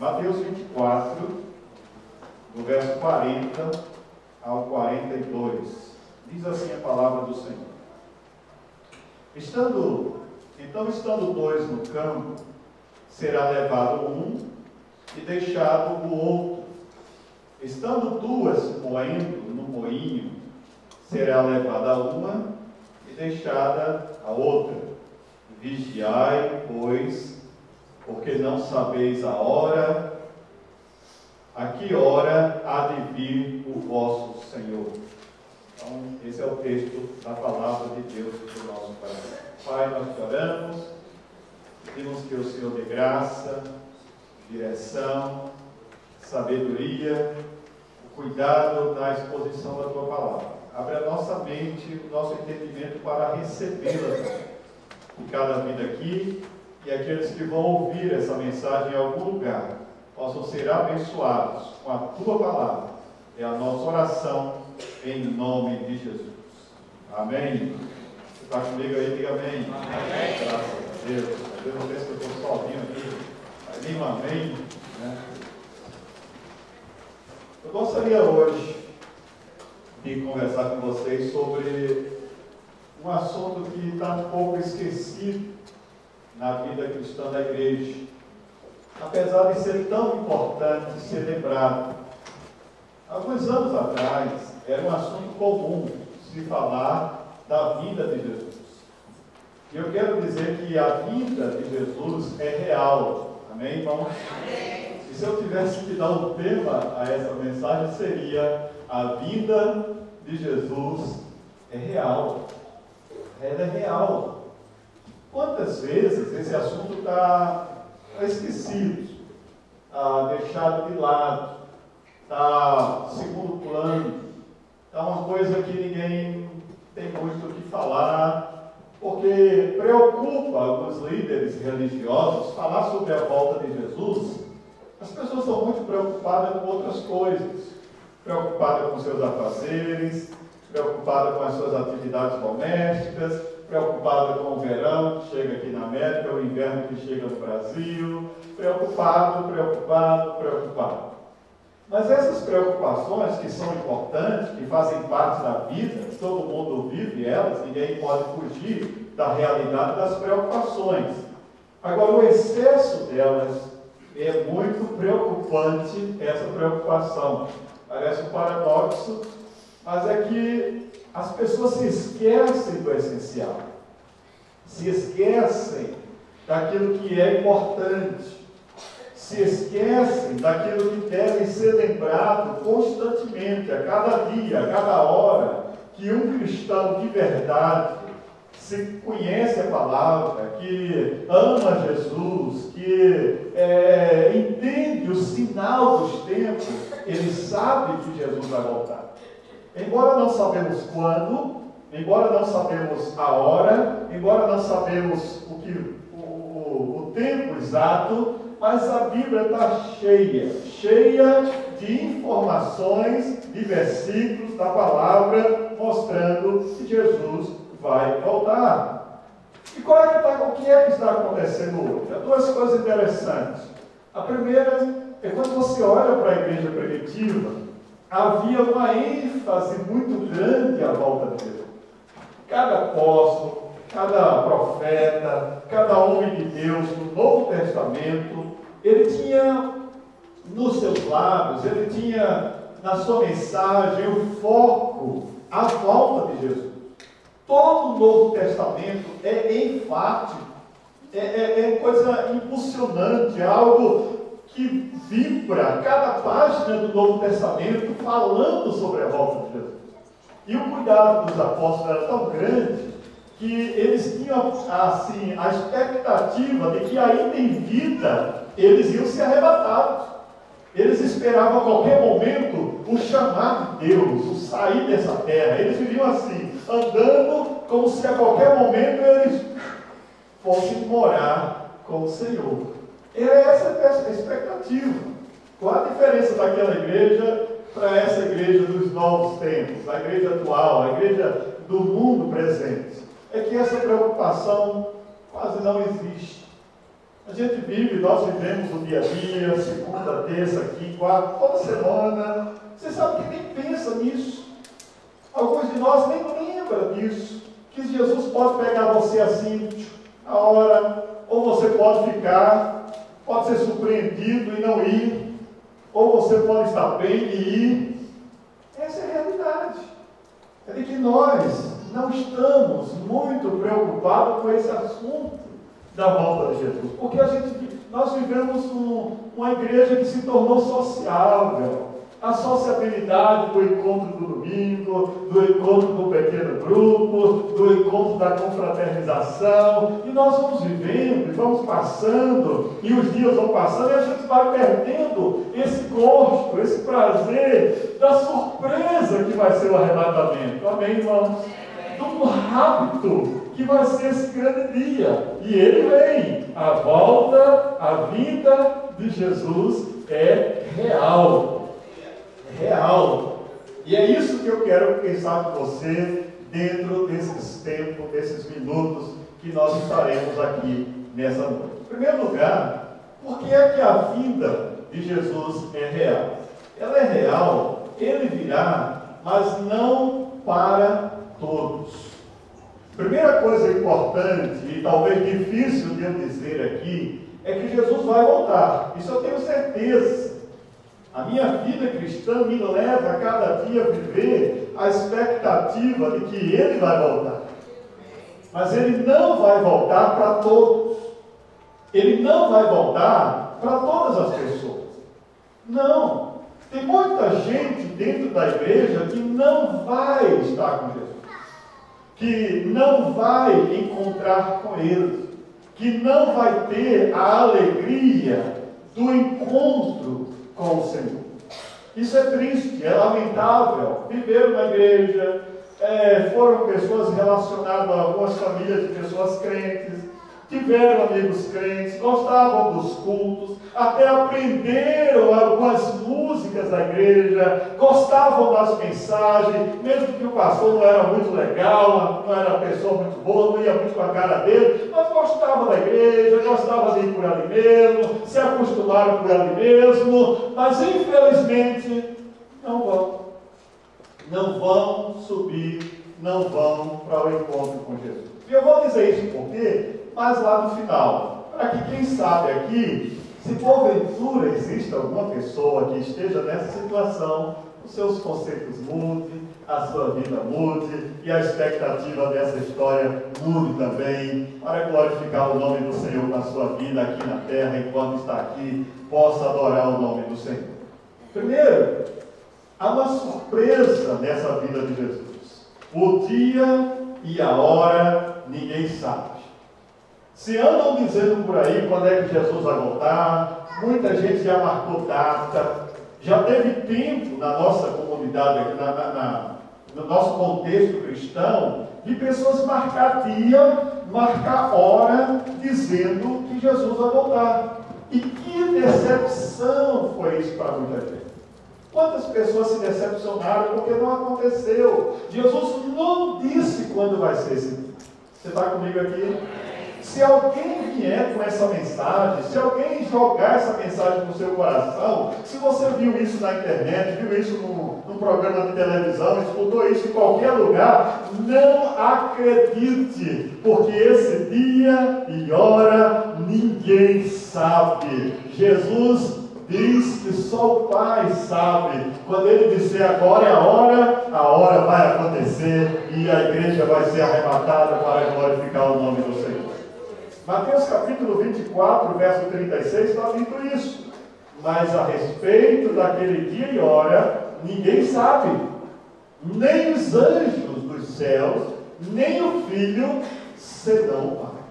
Mateus 24, do verso 40 ao 42. Diz assim a palavra do Senhor. Estando dois no campo, será levado um e deixado o outro. Estando duas moendo no moinho, será levada uma e deixada a outra. Vigiai, pois, porque não sabeis a hora, a que hora há de vir o vosso Senhor. Então, esse é o texto da palavra de Deus para o nosso coração. Pai, nós te oramos, pedimos que o Senhor dê graça, direção, sabedoria, o cuidado na exposição da tua palavra. Abre a nossa mente, o nosso entendimento para recebê-la em cada vida aqui, e aqueles que vão ouvir essa mensagem em algum lugar possam ser abençoados com a tua palavra. É a nossa oração em nome de Jesus. Amém. Você está comigo aí? Diga amém. Amém. Graças a Deus. Às vezes eu penso que eu estou sozinho aqui. Mas nem um amém, né? Eu gostaria hoje de conversar com vocês sobre um assunto que está um pouco esquecido na vida cristã da igreja, apesar de ser tão importante ser lembrado. Alguns anos atrás, era um assunto comum se falar da vida de Jesus. E eu quero dizer que a vida de Jesus é real. Amém, irmão? Amém. E se eu tivesse que dar um tema a essa mensagem, seria: a vida de Jesus é real. Ela é real. Quantas vezes esse assunto está esquecido, está deixado de lado, está segundo plano, está uma coisa que ninguém tem muito o que falar, porque preocupa alguns líderes religiosos falar sobre a volta de Jesus. As pessoas estão muito preocupadas com outras coisas, preocupadas com seus afazeres, preocupadas com as suas atividades domésticas, preocupada com o verão que chega aqui na América, o inverno que chega no Brasil, preocupado. Mas essas preocupações que são importantes, que fazem parte da vida, todo mundo vive elas, ninguém pode fugir da realidade das preocupações. Agora, o excesso delas é muito preocupante, essa preocupação. Parece um paradoxo, mas é que as pessoas se esquecem do essencial, se esquecem daquilo que é importante, se esquecem daquilo que deve ser lembrado constantemente, a cada dia, a cada hora, que um cristão de verdade, se conhece a palavra, que ama Jesus, que entende o sinal dos tempos, ele sabe que Jesus vai voltar. Embora não sabemos quando, embora não sabemos a hora, embora não sabemos o tempo exato, mas a Bíblia está cheia de informações, de versículos da palavra, mostrando que Jesus vai voltar. E o que é que está acontecendo hoje? Há duas coisas interessantes. A primeira é quando você olha para a igreja primitiva, havia uma ênfase muito grande à volta de Jesus. Cada apóstolo, cada profeta, cada homem de Deus no Novo Testamento, ele tinha nos seus lábios, ele tinha na sua mensagem o foco, a volta de Jesus. Todo o Novo Testamento é enfático, é coisa impulsionante, é algo que vibra cada página do Novo Testamento falando sobre a volta de Jesus. E o cuidado dos apóstolos era tão grande que eles tinham assim a expectativa de que ainda em vida eles iam ser arrebatados. Eles esperavam a qualquer momento o chamar de Deus, o sair dessa terra. Eles viviam assim, andando como se a qualquer momento eles fossem morar com o Senhor. Era essa a expectativa. Qual a diferença daquela igreja para essa igreja dos novos tempos, a igreja atual, a igreja do mundo presente? É que essa preocupação quase não existe. A gente vive, nós vivemos o dia a dia, segunda, terça, quinta, quarta, toda semana. Você sabe que nem pensa nisso. Alguns de nós nem lembram disso. Que Jesus pode pegar você assim, a hora, ou você pode ficar, pode ser surpreendido e não ir, ou você pode estar bem e ir. Essa é a realidade. É de que nós não estamos muito preocupados com esse assunto da volta de Jesus, porque nós vivemos uma igreja que se tornou sociável. A sociabilidade do encontro do domingo, do encontro do pequeno grupo, do encontro da confraternização, e nós vamos vivendo e vamos passando, e os dias vão passando, e a gente vai perdendo esse gosto, esse prazer da surpresa que vai ser o arrebatamento. Amém, irmãos? Do hábito que vai ser esse grande dia. E ele vem. A volta, a vinda de Jesus é real. Real. E é isso que eu quero pensar com você dentro desses tempos, desses minutos que nós estaremos aqui nessa noite. Em primeiro lugar, por que é que a vinda de Jesus é real? Ela é real, ele virá, mas não para todos. Primeira coisa importante, e talvez difícil de eu dizer aqui, é que Jesus vai voltar. Isso eu tenho certeza. A minha vida cristã me leva a cada dia a viver a expectativa de que ele vai voltar. Mas ele não vai voltar para todos. Ele não vai voltar para todas as pessoas. Não. Tem muita gente dentro da igreja que não vai estar com Jesus, que não vai encontrar com ele, que não vai ter a alegria do encontro com o Senhor. Isso é triste, é lamentável. Viveram na igreja, foram pessoas relacionadas a algumas famílias de pessoas crentes, tiveram amigos crentes, gostavam dos cultos, até aprenderam algumas músicas da igreja, gostavam das mensagens, mesmo que o pastor não era muito legal, não era uma pessoa muito boa, não ia muito com a cara dele, mas gostavam da igreja, gostavam de ir por ali mesmo, se acostumaram por ali mesmo, mas infelizmente não vão subir, não vão para o encontro com Jesus. E eu vou dizer isso porque, mas lá no final, para que quem sabe aqui, se porventura existe alguma pessoa que esteja nessa situação, os seus conceitos mudem, a sua vida mude e a expectativa dessa história mude também, para glorificar o nome do Senhor na sua vida aqui na terra, enquanto está aqui, possa adorar o nome do Senhor. Primeiro, há uma surpresa nessa vida de Jesus. O dia e a hora ninguém sabe. Se andam dizendo por aí quando é que Jesus vai voltar, muita gente já marcou data, já teve tempo na nossa comunidade, no nosso contexto cristão, de pessoas marcar dia, marcar hora, dizendo que Jesus vai voltar. E que decepção foi isso para muita gente. Quantas pessoas se decepcionaram porque não aconteceu? Jesus não disse quando vai ser esse dia. Você está comigo aqui? Se alguém vier com essa mensagem, se alguém jogar essa mensagem no seu coração, se você viu isso na internet, viu isso num programa de televisão, escutou isso em qualquer lugar, não acredite, porque esse dia e hora ninguém sabe. Jesus diz que só o Pai sabe. Quando ele disser agora é a hora vai acontecer e a igreja vai ser arrebatada para glorificar o nome do Senhor. Mateus capítulo 24, verso 36, está dito isso. Mas a respeito daquele dia e hora, ninguém sabe, nem os anjos dos céus, nem o Filho, senão o Pai.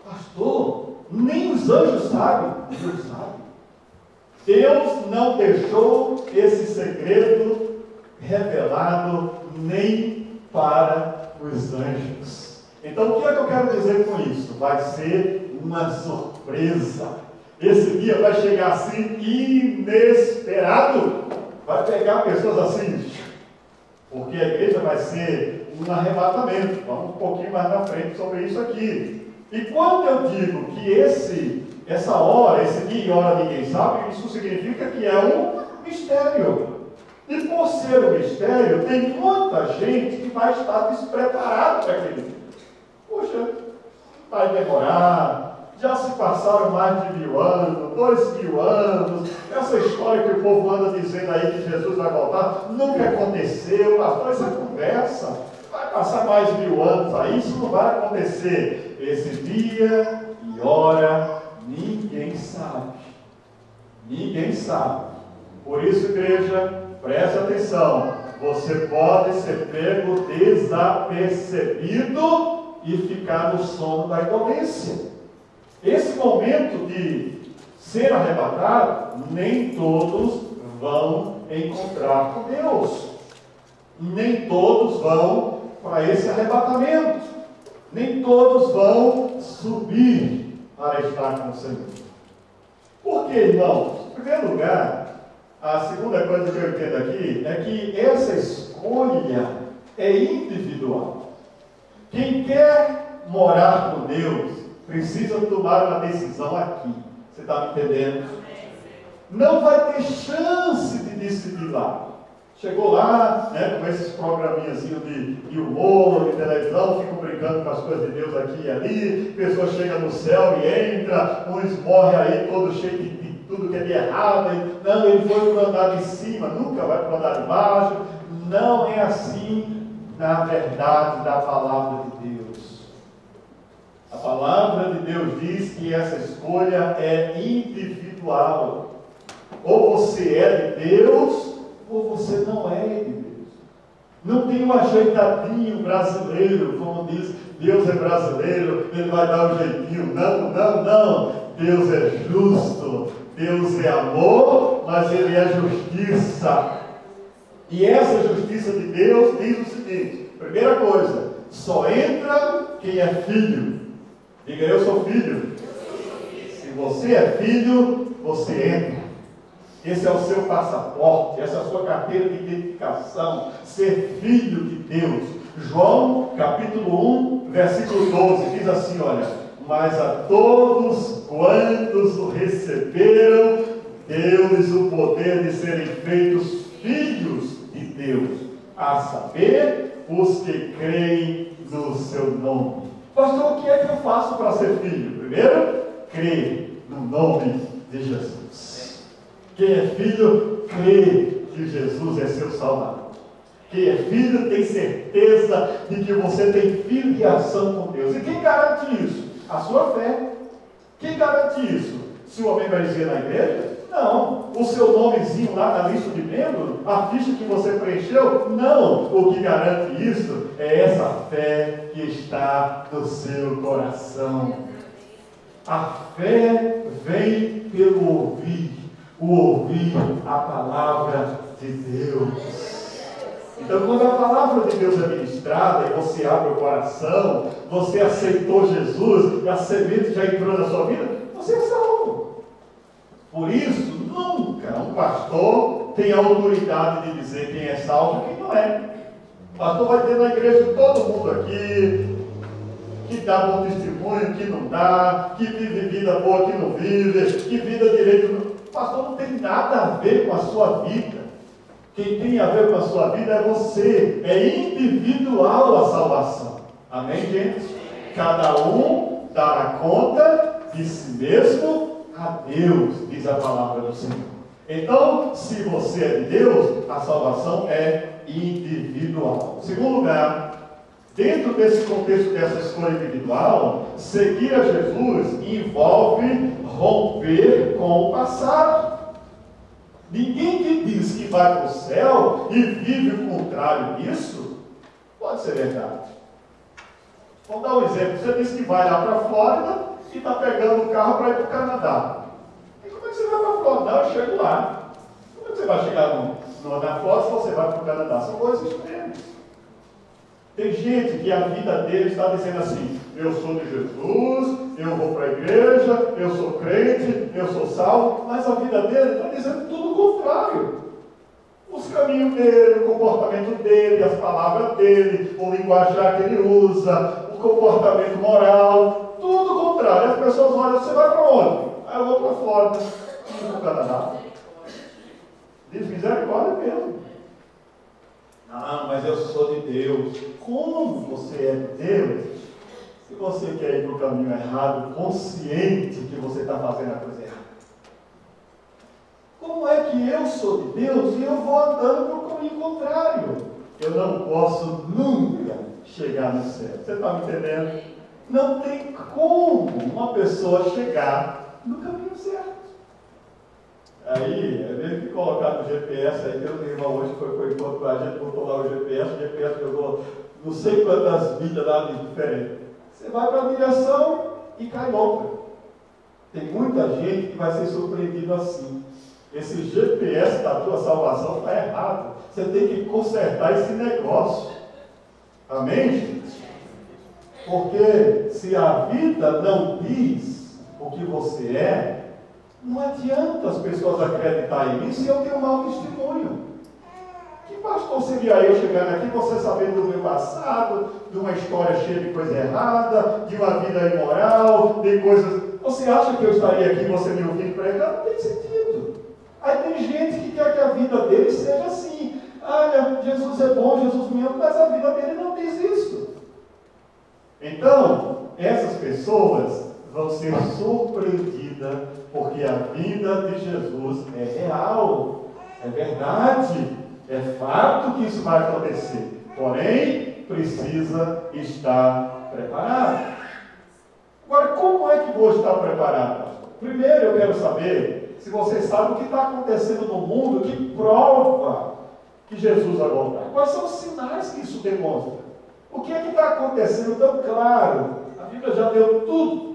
Pastor, nem os anjos sabem. Deus sabe. Deus não deixou esse segredo revelado nem para os anjos. Então, o que é que eu quero dizer com isso? Vai ser uma surpresa. Esse dia vai chegar assim, inesperado. Vai pegar pessoas assim, porque a igreja vai ser um arrebatamento. Vamos um pouquinho mais na frente sobre isso aqui. E quando eu digo que esse essa hora, esse dia e hora ninguém sabe, isso significa que é um mistério. E por ser um mistério, tem muita gente que vai estar despreparada para aquele dia. Poxa, vai demorar, já se passaram mais de 1000 anos, 2000 anos, essa história que o povo anda dizendo aí que Jesus vai voltar, nunca aconteceu, pastor, essa conversa, vai passar mais de 1000 anos aí, isso não vai acontecer. Esse dia e hora, ninguém sabe. Ninguém sabe. Por isso, igreja, preste atenção, você pode ser pego desapercebido e ficar no sono da indolência. Esse momento de ser arrebatado, nem todos vão encontrar com Deus. Nem todos vão para esse arrebatamento. Nem todos vão subir para estar com o Senhor. Por quê, irmãos? Em primeiro lugar, a segunda coisa que eu entendo aqui é que essa escolha é individual. Quem quer morar com Deus precisa tomar uma decisão aqui. Você está me entendendo? Não vai ter chance de decidir lá. Chegou lá, né, com esses programinhas de humor, de televisão, ficam brincando com as coisas de Deus aqui e ali, pessoa chega no céu e entra, uns morrem aí todo cheio de tudo que é de errado, não, ele foi para o andar de cima, nunca vai para o andar de baixo. Não é assim na verdade da palavra de Deus. A palavra de Deus diz que essa escolha é individual. Ou você é de Deus, ou você não é de Deus. Não tem um ajeitadinho brasileiro, como diz, Deus é brasileiro, ele vai dar um jeitinho. Não, não, não. Deus é justo, Deus é amor, mas ele é justiça. E essa justiça de Deus diz o seguinte: primeira coisa, só entra quem é filho. Diga, eu sou filho. Se você é filho, você entra. Esse é o seu passaporte, essa é a sua carteira de identificação, ser filho de Deus. João, capítulo 1, versículo 12, diz assim, olha: mas a todos quantos o receberam, deu-lhes o poder de serem feitos filhos de Deus, a saber, os que creem no seu nome. Pastor, o que é que eu faço para ser filho? Primeiro, crer no nome de Jesus. Quem é filho, crê que Jesus é seu Salvador. Quem é filho tem certeza de que você tem filiação com Deus. E quem garante isso? A sua fé. Quem garante isso? Se o homem vai dizer na igreja? Não. O seu nomezinho lá na lista de membros, a ficha que você preencheu? Não. O que garante isso é essa fé que está no seu coração. A fé vem pelo ouvir. O ouvir a palavra de Deus. Então, quando a palavra de Deus é ministrada e você abre o coração, você aceitou Jesus e a semente já entrou na sua vida, você é salvo. Por isso, nunca um pastor tem a autoridade de dizer quem é salvo e quem não é. O pastor vai ter na igreja todo mundo aqui, que dá bom testemunho, que não dá, que vive vida boa, que não vive, que vida direito não. O pastor não tem nada a ver com a sua vida. Quem tem a ver com a sua vida é você. É individual a salvação. Amém, gente? Cada um dará conta de si mesmo a Deus, diz a palavra do Senhor. Então, se você é de Deus, a salvação é individual. Em segundo lugar, dentro desse contexto dessa escolha individual, seguir a Jesus envolve romper com o passado. Ninguém que diz que vai para o céu e vive o contrário disso, pode ser verdade. Vamos dar um exemplo. Você disse que vai lá para a Flórida e está pegando o carro para ir para o Canadá. E como é que você vai para a Flórida? Não, eu chego lá. Como é que você vai chegar na Flórida se você vai para o Canadá? São coisas diferentes. Tem gente que a vida dele está dizendo assim: eu sou de Jesus, eu vou para a igreja, eu sou crente, eu sou salvo, mas a vida dele está dizendo tudo o contrário. Os caminhos dele, o comportamento dele, as palavras dele, o linguajar que ele usa, o comportamento moral, tudo o contrário. As pessoas olham: você vai para onde? Aí eu vou para Flórida, no Canadá. Diz misericórdia mesmo. Ah, mas eu sou de Deus. Como você é de Deus? Se você quer ir para o caminho errado, consciente que você está fazendo a coisa errada. Como é que eu sou de Deus e eu vou andando para o caminho contrário? Eu não posso nunca chegar no céu. Você está me entendendo? Não tem como uma pessoa chegar no caminho certo. Aí, é meio que colocar no GPS, aí meu irmão hoje foi para o encontro com a gente, botou lá o GPS pegou não sei quantas vidas lá de diferente. Você vai para a direção e cai outra. Tem muita gente que vai ser surpreendido assim. Esse GPS da tua salvação está errado. Você tem que consertar esse negócio. Amém, gente? Porque se a vida não diz o que você é, não adianta as pessoas acreditarem nisso e eu tenho um mau testemunho. Que pastor seria eu chegando aqui, você sabendo do meu passado, de uma história cheia de coisa errada, de uma vida imoral, de coisas... Você acha que eu estaria aqui, você me ouvindo pregar? Não tem sentido. Aí tem gente que quer que a vida dele seja assim. Olha, Jesus é bom, Jesus me ama, mas a vida dele não diz isso. Então, essas pessoas vão ser surpreendidas, porque a vida de Jesus é real, é verdade, é fato que isso vai acontecer. Porém, precisa estar preparado. Agora, como é que vou estar preparado, pastor? Primeiro, eu quero saber se você sabe o que está acontecendo no mundo que prova que Jesus vai voltar. Quais são os sinais que isso demonstra? O que é que está acontecendo tão claro? A Bíblia já deu tudo.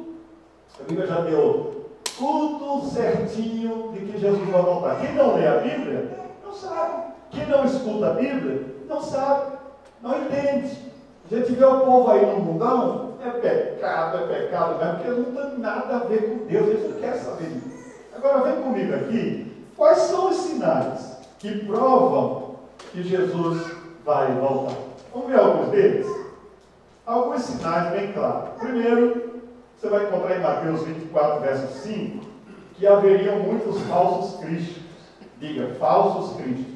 A Bíblia já deu tudo certinho de que Jesus vai voltar. Quem não lê a Bíblia, não sabe. Quem não escuta a Bíblia, não sabe. Não entende. A gente vê o povo aí no mundão, é pecado mesmo, porque eles não têm nada a ver com Deus, eles não querem saber disso. Agora vem comigo aqui, quais são os sinais que provam que Jesus vai voltar? Vamos ver alguns deles? Alguns sinais bem claros. Primeiro, você vai encontrar em Mateus 24, verso 5, que haveriam muitos falsos cristos. Diga, falsos cristos.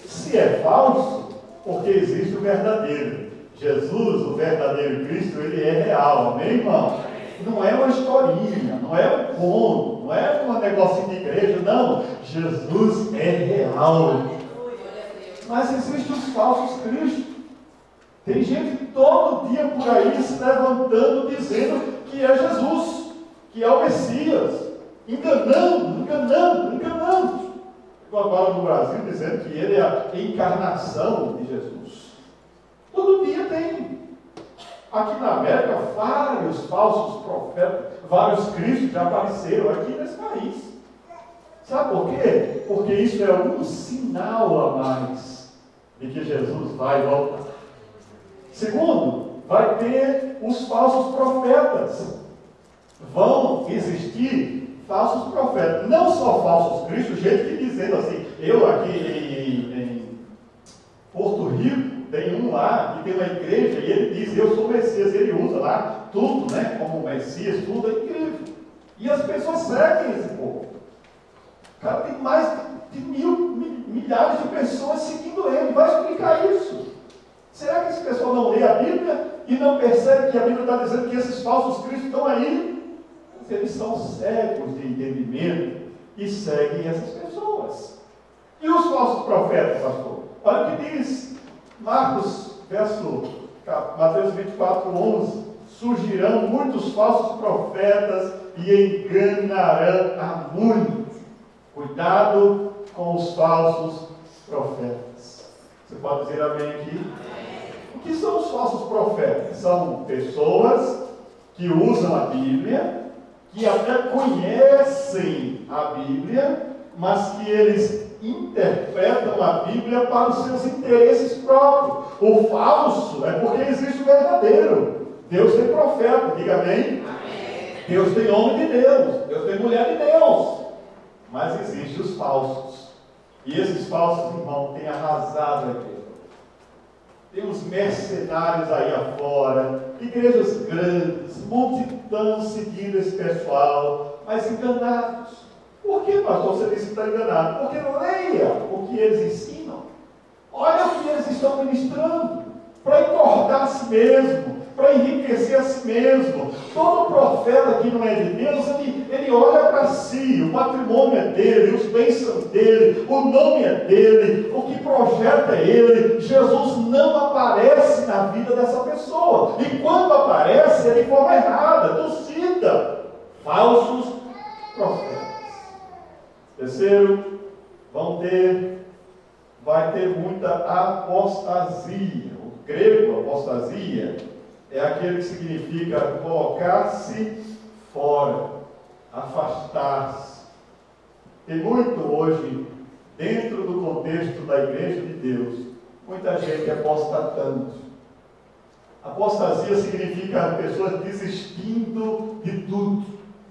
Se é falso, porque existe o verdadeiro. Jesus, o verdadeiro Cristo, ele é real, amém, irmão? Não é uma historinha, não é um conto, não é um negocinho de igreja, não. Jesus é real. Mas existem os falsos cristos. Tem gente todo dia por aí se levantando, dizendo que é Jesus, que é o Messias, enganando. Agora no Brasil dizendo que ele é a encarnação de Jesus. Todo dia tem. Aqui na América, vários falsos profetas, vários cristos já apareceram aqui nesse país. Sabe por quê? Porque isso é um sinal a mais de que Jesus vai voltar. Segundo, vai ter os falsos profetas. Vão existir falsos profetas. Não só falsos cristos, gente que dizendo assim, eu aqui em Porto Rico, tem um lá que tem uma igreja e ele diz, eu sou Messias, ele usa lá tudo, né, como Messias, tudo é incrível. E as pessoas seguem esse povo. Cara, tem mais de milhares de pessoas seguindo ele. Vai explicar isso. Será que esse pessoal não lê a Bíblia e não percebe que a Bíblia está dizendo que esses falsos cristos estão aí? Mas eles são cegos de entendimento e seguem essas pessoas. E os falsos profetas, pastor? Olha o que diz Mateus 24, 11. Surgirão muitos falsos profetas e enganarão a muitos. Cuidado com os falsos profetas. Você pode dizer amém aqui? O que são os falsos profetas? São pessoas que usam a Bíblia, que até conhecem a Bíblia, mas que eles interpretam a Bíblia para os seus interesses próprios. O falso é porque existe o verdadeiro. Deus tem profeta, diga amém? Deus tem homem de Deus, Deus tem mulher de Deus. Mas existem os falsos. E esses falsos, irmão, têm arrasado a igreja. Tem uns mercenários aí afora, igrejas grandes, multidão seguindo esse pessoal, mas enganados. Por que, pastor, você disse que está enganado? Porque leia o que eles ensinam. Olha o que eles estão ministrando, para engordar a si mesmo, para enriquecer a si mesmo. Todo profeta que não é de Deus, ele olha para si, o patrimônio é dele, os bens são dele, o nome é dele, o que projeta é ele. Jesus não aparece na vida dessa pessoa, e quando aparece, é de forma errada, torcida, falsos profetas. Terceiro, vai ter muita apostasia. O grego, apostasia, é aquele que significa colocar-se fora, afastar-se. Tem muito hoje, dentro do contexto da igreja de Deus, muita gente apostatando. Apostasia significa pessoas desistindo de tudo.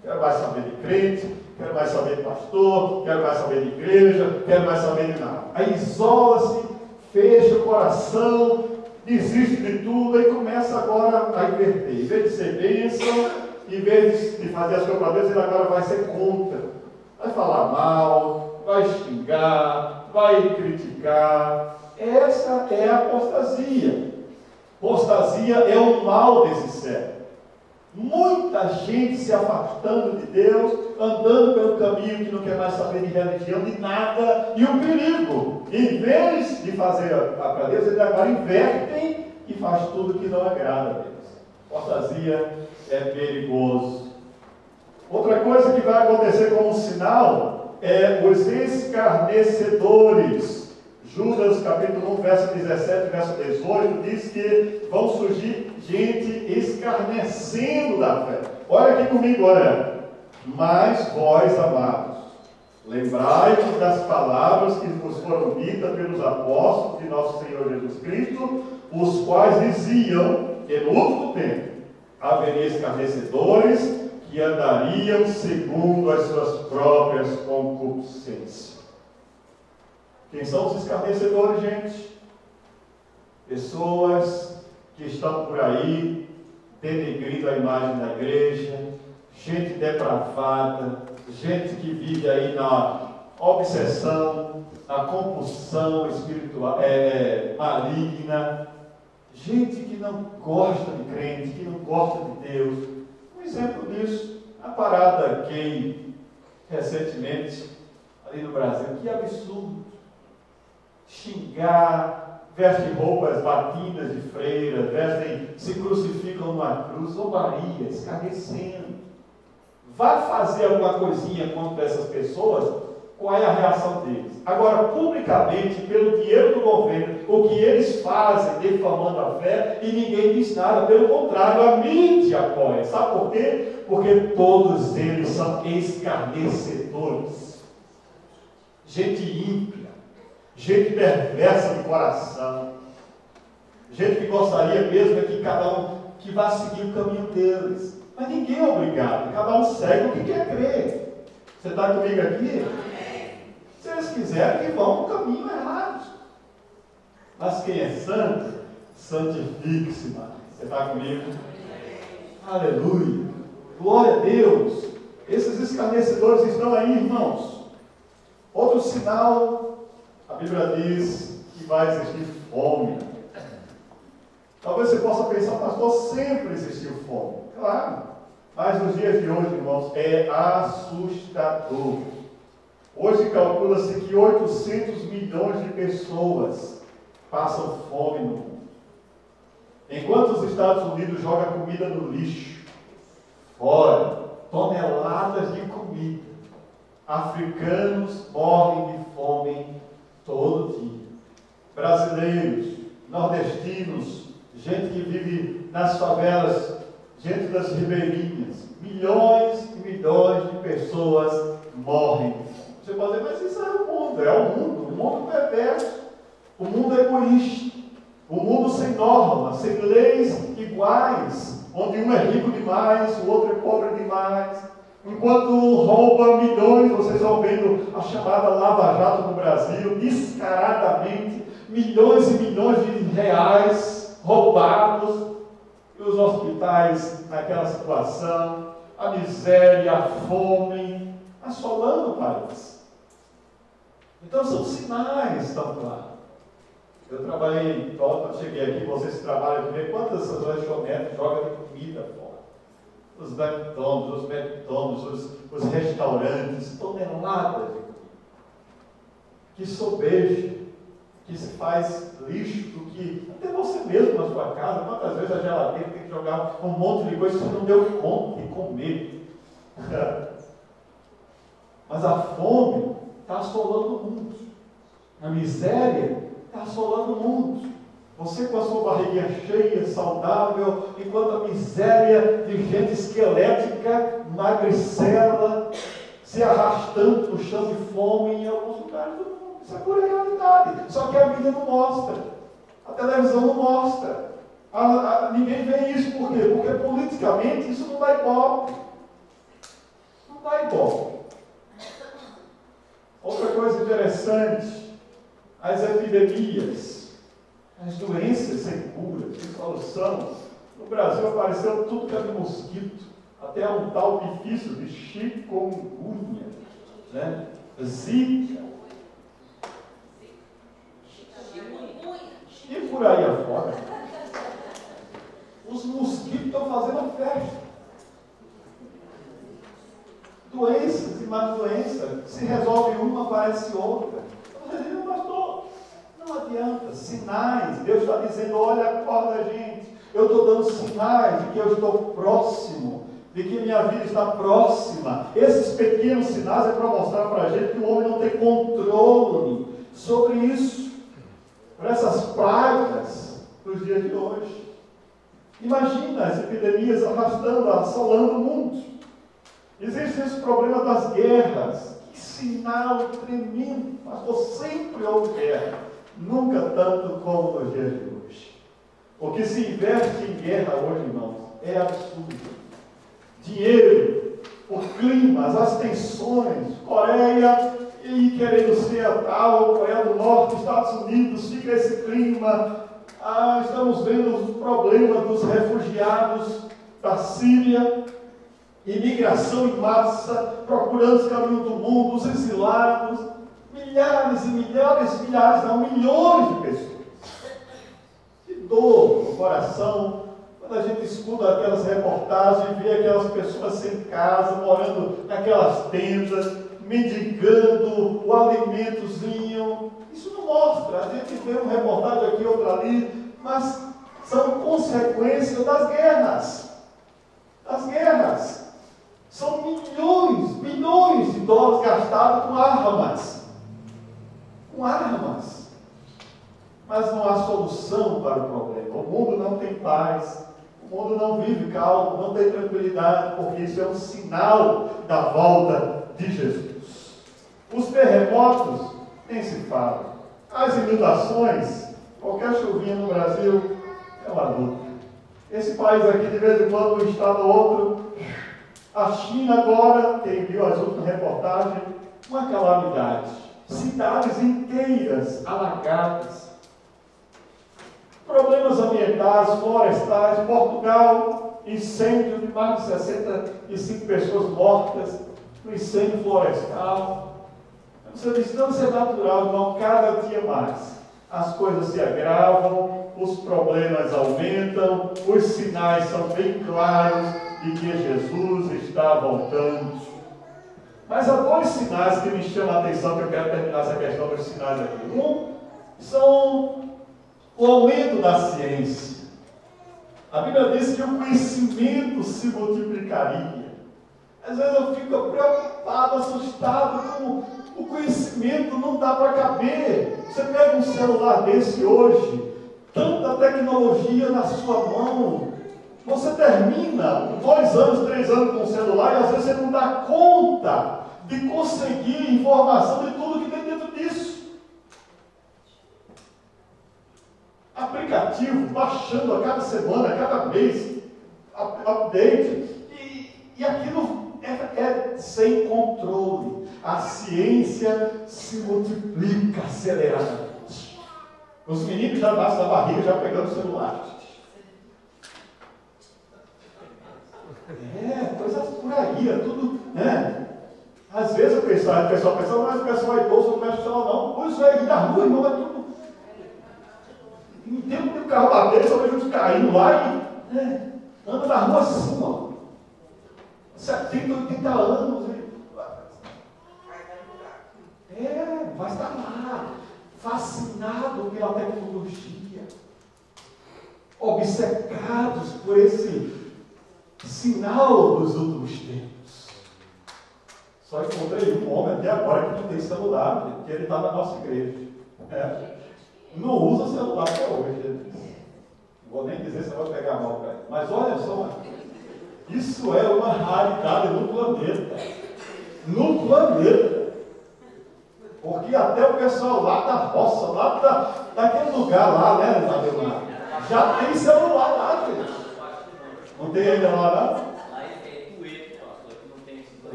Quero mais saber de crente, quero mais saber de pastor, quero mais saber de igreja, quero mais saber de nada. Aí isola-se, fecha o coração, desiste de tudo e começa agora a inverter. Em vez de ser bênção, em vez de fazer as coisas para Deus, ele agora vai ser contra. Vai falar mal, vai xingar, vai criticar. Essa é a apostasia. Apostasia é o mal desse século. Muita gente se afastando de Deus, andando pelo caminho que não quer mais saber de religião, de nada, e o perigo, em vez de fazer para Deus, eles agora invertem e faz tudo que não agrada a Deus. Apostasia é perigoso. Outra coisa que vai acontecer como sinal é os escarnecedores. Judas, capítulo 1, verso 17, verso 18, diz que vão surgir gente escarnecendo da fé. Olha aqui comigo, olha. Mas vós, amados, lembrai-vos das palavras que vos foram ditas pelos apóstolos de nosso Senhor Jesus Cristo, os quais diziam que no último tempo haveria escarnecedores que andariam segundo as suas próprias concupiscências. Quem são os escarnecedores, gente? Pessoas que estão por aí denegrindo a imagem da igreja, gente depravada, gente que vive aí na obsessão, na compulsão espiritual, maligna, gente que não gosta de crente, que não gosta de Deus. Um exemplo disso, a parada gay, recentemente, ali no Brasil. Que absurdo! Xingar, vestem roupas batidas de freira, se crucificam numa cruz, zombaria, escarnecendo. Vai fazer alguma coisinha contra essas pessoas, qual é a reação deles? Agora, publicamente, pelo dinheiro do governo, o que eles fazem defamando a fé, e ninguém diz nada, pelo contrário, a mídia apoia. Sabe por quê? Porque todos eles são escarnecedores. Gente ímpia, gente perversa de coração, gente que gostaria mesmo que cada um que vá seguir o caminho deles. Mas ninguém é obrigado, cada um segue o que quer crer. Você está comigo aqui? Se eles quiserem, que vão no caminho errado. Mas quem é santo, santifique-se mais. Você está comigo? Aleluia! Glória a Deus! Esses escarnecedores estão aí, irmãos. Outro sinal, a Bíblia diz que vai existir fome. Talvez você possa pensar, pastor, sempre existiu fome. Claro, mas nos dias de hoje, irmãos, é assustador. Hoje calcula-se que 800 milhões de pessoas passam fome no mundo. Enquanto os Estados Unidos jogam comida no lixo, fora, toneladas de comida, africanos morrem de fome todo dia. Brasileiros, nordestinos, gente que vive nas favelas, gente das ribeirinhas, milhões e milhões de pessoas morrem. Você pode dizer, mas isso é o mundo perverso, o mundo egoísta, o mundo sem normas, sem leis iguais, onde um é rico demais, o outro é pobre demais. Enquanto rouba milhões, vocês vão vendo a chamada Lava Jato no Brasil, descaradamente, milhões e milhões de reais roubados, e os hospitais naquela situação, a miséria, a fome, assolando o país. Então são sinais tão claros. Eu trabalhei, quando cheguei aqui, vocês trabalham comigo, quantas lanchonetes jogam de comida fora? Os McDonald's, os restaurantes, toneladas de comida. Que sobeja, que se faz lixo, do que até você mesmo na sua casa, quantas vezes a geladeira tem que jogar um monte de coisa que você não deu conta de comer. Mas a fome está assolando o mundo. A miséria está assolando o mundo. Você com a sua barriguinha cheia, saudável, enquanto a miséria de gente esquelética, magricela, se arrastando no chão de fome em alguns lugares do mundo. Isso é pura realidade. Só que a mídia não mostra. A televisão não mostra. Ninguém vê isso. Por quê? Porque politicamente isso não dá ibope. Não dá ibope. Outra coisa interessante, as epidemias, as doenças sem cura, sem solução. No Brasil apareceu tudo que é de mosquito, até um tal difícil de chikungunya, né? Zika. E por aí afora, os mosquitos estão fazendo festa. Doenças e mais doenças, se resolve uma, aparece outra. Pastor, não adianta, sinais, Deus está dizendo, olha, acorda gente, eu estou dando sinais de que eu estou próximo, de que minha vida está próxima. Esses pequenos sinais é para mostrar para a gente que o homem não tem controle sobre isso, por essas pragas dos dias de hoje. Imagina as epidemias arrastando, assolando o mundo. Existem esse problema das guerras. Que sinal tremendo. Mas sempre houve guerra. Nunca tanto como nos dias de hoje. O que se investe em guerra hoje, irmãos, é absurdo. Dinheiro, o clima, as tensões, Coreia e querendo ser a tal, Coreia do Norte, Estados Unidos, fica esse clima. Estamos vendo os problemas dos refugiados da Síria. Imigração em massa, procurando os caminhos do mundo, os exilados, milhares, não, milhões de pessoas. Que dor no coração, quando a gente escuta aquelas reportagens e vê aquelas pessoas sem casa, morando naquelas tendas, mendigando o alimentozinho. Isso não mostra, a gente vê uma reportagem aqui, outra ali, mas são consequências das guerras. Das guerras. São milhões, bilhões de dólares gastados com armas. Com armas. Mas não há solução para o problema. O mundo não tem paz. O mundo não vive calmo, não tem tranquilidade, porque isso é um sinal da volta de Jesus. Os terremotos, nem se fala. As inundações, qualquer chuvinha no Brasil é uma luta. Esse país aqui, de vez em quando, um estado ou outro. A China agora, quem viu as últimas reportagens, uma calamidade. Cidades inteiras alagadas. Problemas ambientais, florestais. Portugal, incêndio de mais de 65 pessoas mortas no incêndio florestal. Você diz, não, isso é natural, irmão, cada dia mais. As coisas se agravam, os problemas aumentam, os sinais são bem claros de que Jesus está voltando. Mas há dois sinais que me chamam a atenção, que eu quero terminar essa questão dos sinais aqui. Um, são o aumento da ciência. A Bíblia diz que o conhecimento se multiplicaria. Às vezes eu fico preocupado, assustado com o conhecimento, não dá para caber. Você pega um celular desse hoje, tanta tecnologia na sua mão, você termina 2 anos, 3 anos com o celular e às vezes você não dá conta de conseguir informação de tudo que tem dentro disso. Aplicativo baixando a cada semana, a cada mês, update, e aquilo é sem controle. A ciência se multiplica aceleradamente. Os meninos já nascem da barriga, já pegando o celular. Coisas por aí, tudo, né? Às vezes o pessoal pensa, mas o pessoal é idoso, não mexe com celular, não. Pois é, na rua, irmão, é tudo. Em tempo de o carro bater, só vejo uns caindo lá e anda na rua assim, ó. 70, 80 anos. Vai estar lá, fascinado pela tecnologia, obcecados por esse sinal dos últimos tempos. Só encontrei um homem até agora que não tem celular, porque ele está na nossa igreja. Não usa celular até hoje. Não vou nem dizer se vai pegar mal para ele. Mas olha só, isso é uma raridade no planeta. No planeta. Porque até o pessoal lá da roça, lá daquele lugar lá, né, Ademar? Já tem celular lá, gente. Não tem ainda lá,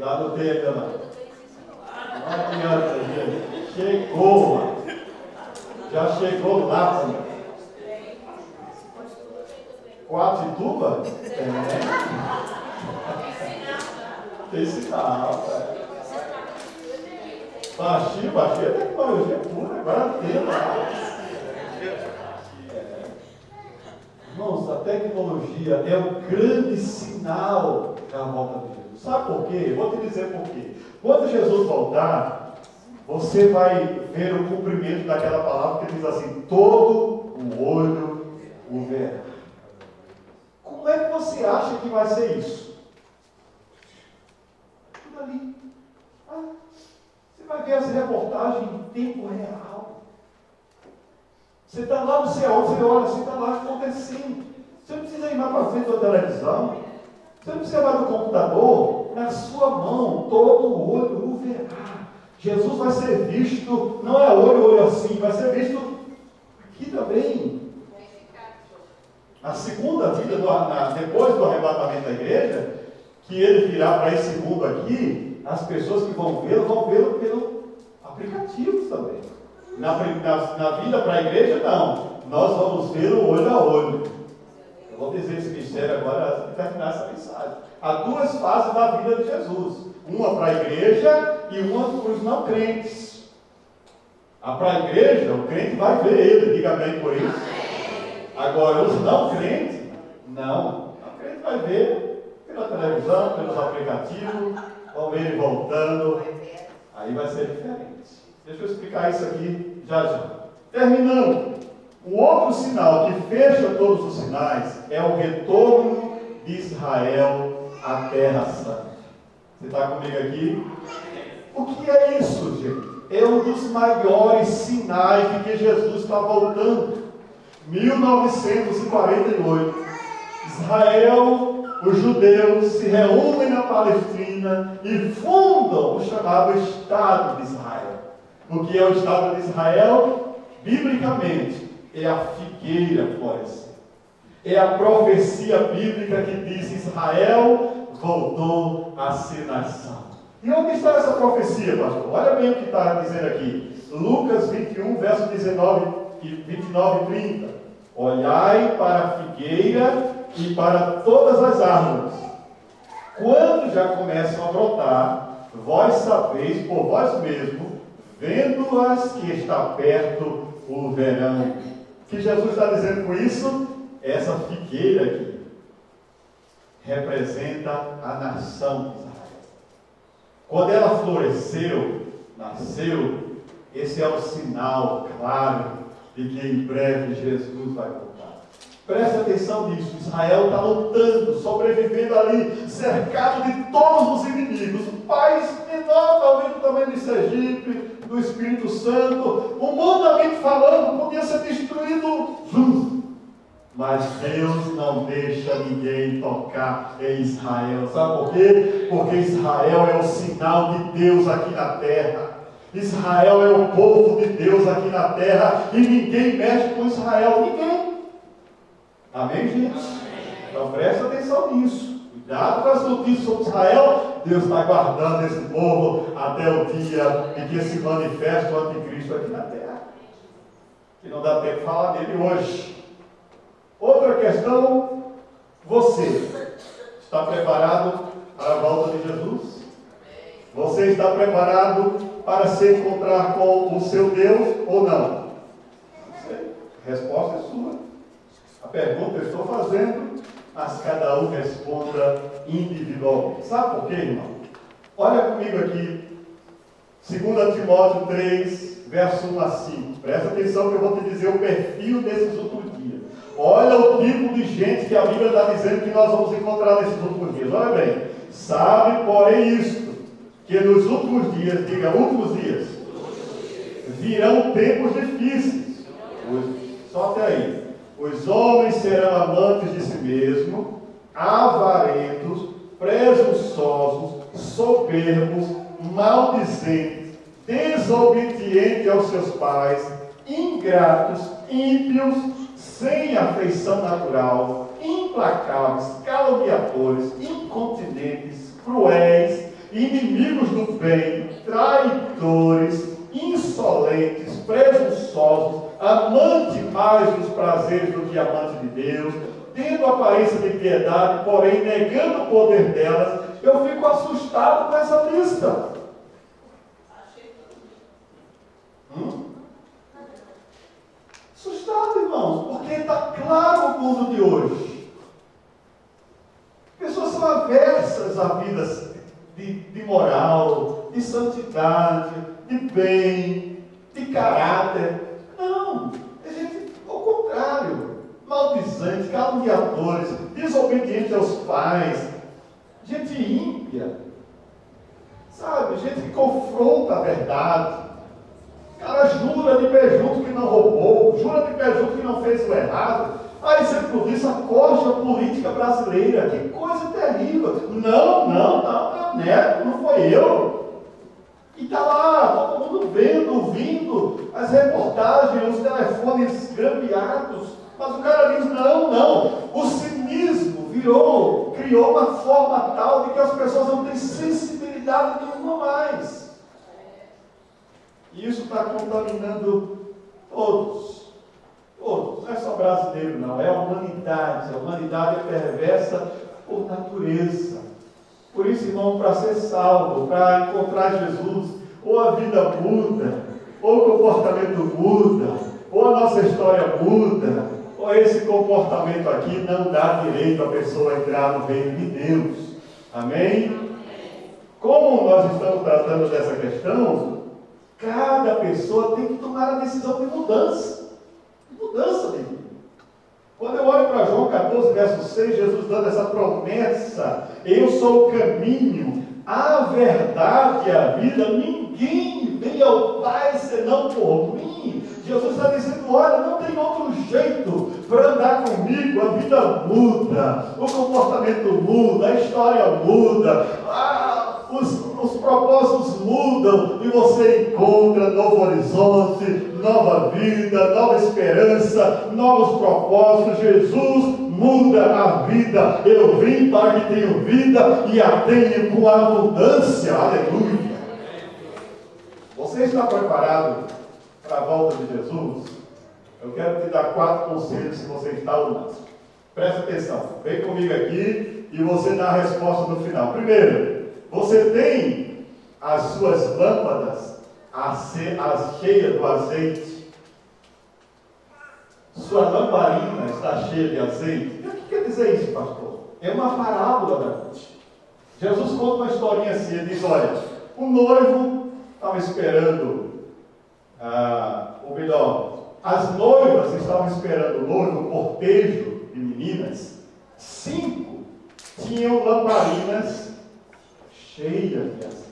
não? Lá não tem ainda, não. Não adianta, gente. Chegou lá. Já chegou lá, sim. Coatituba? Tem sinal, Baixinho é tecnologia pura, agora tem lá. Irmãos, a tecnologia é o grande sinal da volta de Jesus. Sabe por quê? Vou te dizer por quê. Quando Jesus voltar, você vai ver o cumprimento daquela palavra que diz assim: todo o olho o verá. Como é que você acha que vai ser isso? Tudo ali. Você vai ver as reportagens em tempo real. Você está lá no céu, você olha, você está lá acontecendo. Você não precisa ir mais para frente da televisão. Você não precisa mais do computador. Na sua mão, todo o olho o verá. Jesus vai ser visto, não é olho assim, vai ser visto aqui também. A segunda vida, depois do arrebatamento da igreja, que ele virá para esse mundo aqui, as pessoas que vão vê-lo pelo aplicativo também. Na vida para a igreja, não. Nós vamos vê-lo olho a olho. Eu vou dizer esse mistério agora antes de terminar essa mensagem. Há duas fases da vida de Jesus. Uma para a igreja e uma para os não crentes. Para a igreja, o crente vai ver ele, diga bem por isso. Agora, os não crentes, não. O crente vai ver pela televisão, pelos aplicativos, vão ver ele voltando. Aí vai ser diferente. Deixa eu explicar isso aqui já. Terminando, o outro sinal que fecha todos os sinais é o retorno de Israel à Terra Santa. Você está comigo aqui? O que é isso, gente? É um dos maiores sinais de que Jesus está voltando. 1948, Israel, os judeus se reúnem na Palestina e fundam o chamado Estado de Israel. O que é o Estado de Israel? Biblicamente, é a figueira florescente. É a profecia bíblica que diz: Israel voltou a ser nação. E onde está essa profecia, pastor? Olha bem o que está dizendo aqui. Lucas 21, verso 29 e 30. Olhai para a figueira e para todas as árvores. Quando já começam a brotar, vós sabeis por vós mesmos, vendo-as que está perto o verão. O que Jesus está dizendo com isso? Essa figueira aqui representa a nação de Israel. Quando ela floresceu, nasceu, esse é o sinal claro de que em breve Jesus vai voltar. Presta atenção nisso. Israel está lutando, sobrevivendo ali, cercado de todos os inimigos. Um país menor, talvez do tamanho de Sergipe, do Espírito Santo, humanamente falando, podia ser destruído. Mas Deus não deixa ninguém tocar em Israel. Sabe por quê? Porque Israel é o sinal de Deus aqui na terra. Israel é o povo de Deus aqui na terra. E ninguém mexe com Israel. Ninguém. Amém, gente? Então presta atenção nisso. Cuidado com as notícias sobre Israel. Deus está guardando esse povo até o dia em que se manifesta o anticristo aqui na terra. Que não dá tempo de falar dele hoje. Outra questão, você Está preparado para a volta de Jesus? Você está preparado para se encontrar com o seu Deus ou não? Não sei. A resposta é sua. A pergunta eu estou fazendo, mas cada um responda individualmente. Sabe por quê, irmão? Olha comigo aqui, 2 Timóteo 3, verso 1 a 5. Presta atenção que eu vou te dizer o perfil desses últimos dias. Olha o tipo de gente que a Bíblia está dizendo que nós vamos encontrar nesses últimos dias. Olha bem. Sabe, porém, isto, que nos últimos dias, diga, últimos dias, virão tempos difíceis. Só até aí. Os homens serão amantes de si mesmos, avarentos, presunçosos, soberbos, maldizentes, desobedientes aos seus pais, ingratos, ímpios, sem afeição natural, implacáveis, caluniadores, incontinentes, cruéis, inimigos do bem, traidores, insolentes, presunçosos, amante mais dos prazeres do que amante de Deus, tendo aparência de piedade, porém negando o poder delas. Eu fico assustado com essa lista. Assustado, irmãos, porque está claro o mundo de hoje. Pessoas são aversas a vidas de moral, de santidade, de bem, de caráter. Não, é gente ao contrário, maldizentes, caluniadores, desobedientes aos pais, gente ímpia, sabe, gente que confronta a verdade. O cara jura de pé junto que não roubou, jura de pé junto que não fez o errado. A exemplo disso, a corja política brasileira, que coisa terrível. Não, meu neto, não foi eu. E está lá, todo mundo vendo, ouvindo as reportagens, os telefones grampeados. Mas o cara diz, não. O cinismo criou uma forma tal de que as pessoas não têm sensibilidade nenhuma mais. E isso está contaminando todos. Todos. Não é só brasileiro, não. É a humanidade. A humanidade é perversa por natureza. Por isso, irmão, para ser salvo, para encontrar Jesus, ou a vida muda, ou o comportamento muda, ou a nossa história muda, ou esse comportamento aqui não dá direito à pessoa entrar no reino de Deus. Amém? Como nós estamos tratando dessa questão, cada pessoa tem que tomar a decisão de mudança. Mudança de vida. Quando eu olho para João 14, verso 6, Jesus dando essa promessa: eu sou o caminho, a verdade e a vida, ninguém vem ao Pai senão por mim. Jesus está dizendo, olha, não tem outro jeito para andar comigo. A vida muda, o comportamento muda, a história muda, os propósitos mudam e você encontra novo horizonte, nova vida, nova esperança, novos propósitos. Jesus muda a vida. Eu vim para que tenham vida e a tenham com abundância. Aleluia. Você está preparado para a volta de Jesus? Eu quero te dar 4 conselhos se você está ou não. Presta atenção, vem comigo aqui e você dá a resposta no final. Primeiro, você tem as suas lâmpadas cheias do azeite? Sua lamparina está cheia de azeite? O que quer dizer isso, pastor? É uma parábola da noite. Jesus conta uma historinha assim, ele diz, olha, o noivo estava esperando, ou melhor, as noivas estavam esperando o noivo, o cortejo de meninas. 5 tinham lamparinas cheias de azeite.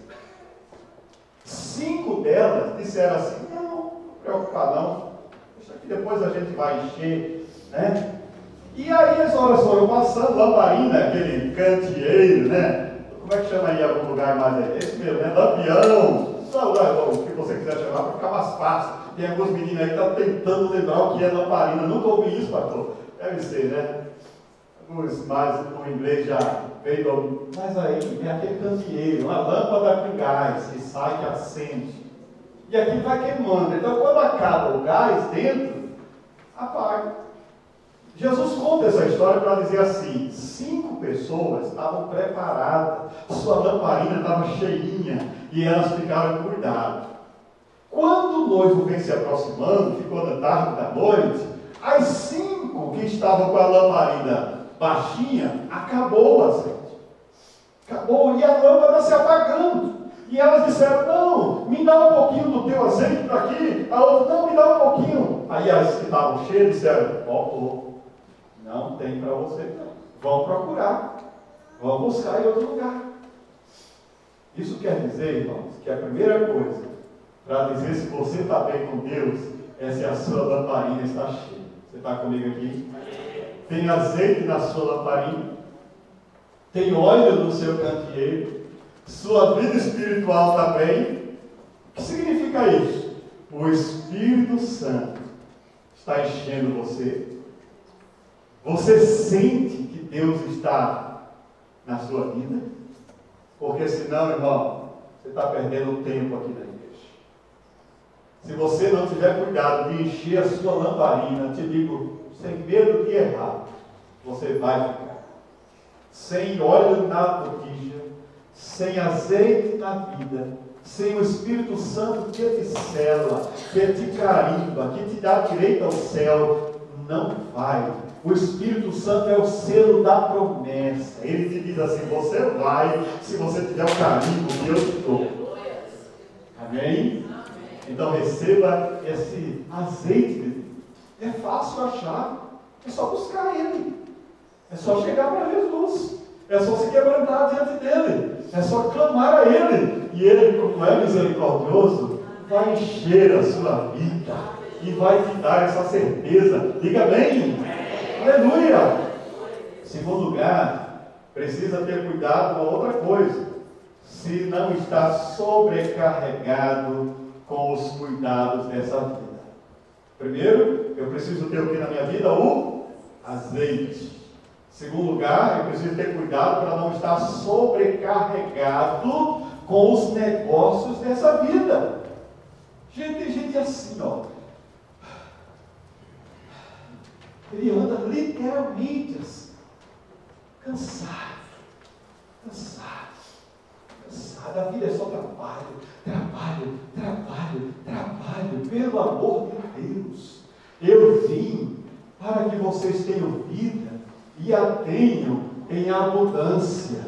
5 delas disseram assim, não preocupar não, deixa que depois a gente vai encher, né? E aí as horas foram passando, lamparina, aquele candeeiro, né? Como é que chama aí em algum lugar mais? É esse mesmo, né? Lampião, o que você quiser chamar, para ficar mais fácil. Tem alguns meninos aí que estão tentando lembrar o que é lamparina. Nunca ouvi isso, pastor. Deve ser, né? Alguns mais no inglês já veio, mas aí tem aquele candeeiro, uma lâmpada com gás que sai, que acende. E aqui vai queimando. Então, quando acaba o gás dentro, apaga. Jesus conta essa história para dizer assim: 5 pessoas estavam preparadas, sua lamparina estava cheinha e elas ficaram cuidado. Quando o noivo vem se aproximando, ficou na tarde da noite, as 5 que estavam com a lamparina baixinha, acabou o azeite. Acabou, e a lâmpada se apagando. E elas disseram: não, me dá um pouquinho do teu azeite para aqui. A outra: não, me dá um pouquinho. Aí as que estavam cheias disseram: não tem para você não. Vão procurar. Vão buscar em outro lugar. Isso quer dizer, irmãos, que a primeira coisa para dizer se você está bem com Deus é se a sua lamparina está cheia. Você está comigo aqui? Tem azeite na sua lamparina? Tem óleo no seu candeeiro? Sua vida espiritual está bem? O que significa isso? O Espírito Santo está enchendo você. Você sente que Deus está na sua vida? Porque senão, irmão, você está perdendo tempo aqui na igreja. Se você não tiver cuidado de encher a sua lamparina, te digo, sem medo de errar, você vai ficar sem óleo na botija, sem azeite na vida, sem o Espírito Santo que te sela, que te carimba, que te dá direito ao céu. Não vai. O Espírito Santo é o selo da promessa. Ele te diz assim: você vai, se você tiver o carimbo que eu te dou. Amém? Então receba esse azeite de Deus. É fácil achar, é só buscar Ele, é só chegar para Jesus, é só se quebrantar diante dEle, é só clamar a Ele, e Ele, como é misericordioso, vai encher a sua vida e vai te dar essa certeza. Diga amém. Aleluia. Segundo lugar, precisa ter cuidado com outra coisa: se não está sobrecarregado com os cuidados dessa vida. Primeiro, eu preciso ter o que na minha vida? O azeite. Segundo lugar, eu preciso ter cuidado para não estar sobrecarregado com os negócios dessa vida. Gente, tem gente assim, ó. Ele anda literalmente assim, cansado. A vida é só trabalho. Pelo amor de Deus, eu vim para que vocês tenham vida e a tenham em abundância.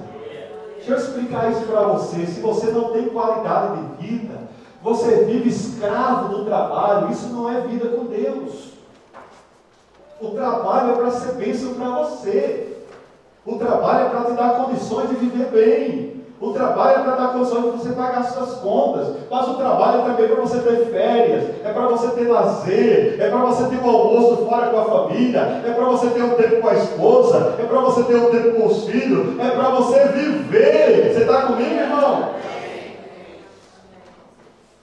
Deixa eu explicar isso para você. Se você não tem qualidade de vida, você vive escravo do trabalho. Isso não é vida com Deus. O trabalho é para ser bênção para você. O trabalho é para te dar condições de viver bem. O trabalho é para dar condições de você pagar suas contas. Mas o trabalho é também para você ter férias, é para você ter lazer, é para você ter um almoço fora com a família, é para você ter um tempo com a esposa, é para você ter um tempo com os filhos, é para você viver. Você está comigo, irmão?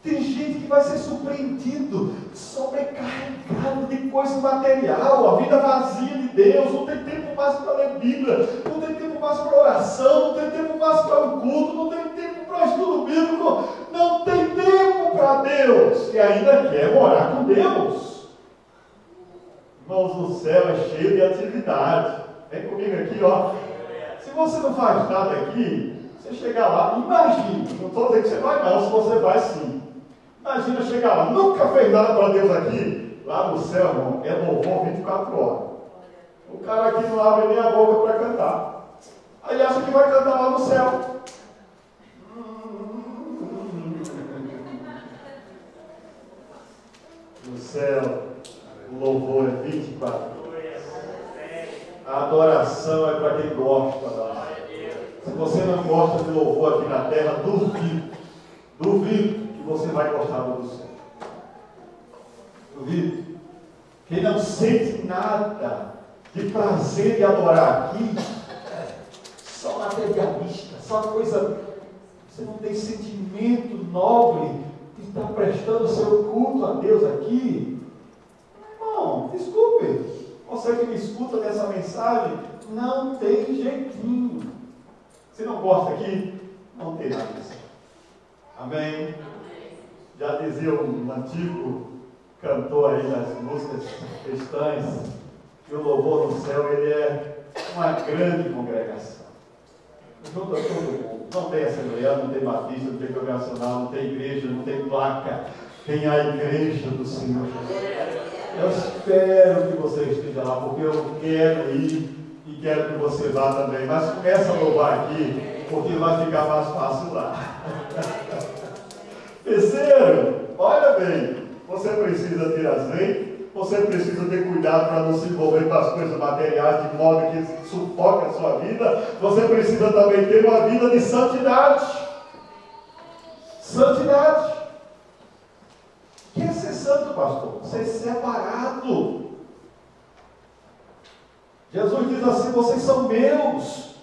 Tem gente que vai ser surpreendido, sobrecarregado de coisa material, a vida vazia de Deus, não tem tempo mais para ler Bíblia, não tem tempo mais para oração, não tem tempo mais para o culto, não tem tempo para estudo bíblico, não tem tempo para Deus, e ainda quer morar com Deus. Irmãos, o céu é cheio de atividade. Vem comigo aqui, ó. Se você não faz nada aqui, você chegar lá, imagine, não estou dizendo que você vai não, se você vai sim. Imagina chegar lá, nunca fez nada para Deus aqui. Lá no céu, irmão, é louvor 24 horas. O cara aqui não abre nem a boca para cantar. Aí acha que vai cantar lá no céu. No céu, o louvor é 24 horas. A adoração é para quem gosta. Se você não gosta de louvor aqui na terra, duvido que você vai gostar do céu. Duvido. Quem não sente nada de prazer de adorar aqui, só materialista, só coisa. Você não tem sentimento nobre de estar prestando o seu culto a Deus aqui. Irmão, desculpe. Você que me escuta dessa mensagem, não tem jeitinho. Se não gosta aqui, não tem nada disso. Amém? Já dizia um antigo cantor aí das músicas cristãs, E o louvor no céu, ele é uma grande congregação. Junta todo mundo. Não tem assembleia, não tem batista, não tem congregacional, não tem igreja, não tem placa. Tem a igreja do Senhor Jesus. Eu espero que você esteja lá, porque eu quero ir e quero que você vá também. Mas começa a louvar aqui, porque vai ficar mais fácil lá. Terceiro, olha bem, você precisa ter azeite, você precisa ter cuidado para não se envolver com as coisas materiais de modo que sufoque a sua vida. Você precisa também ter uma vida de santidade. Santidade. O que é ser santo, pastor? Ser separado. Jesus diz assim: vocês são meus.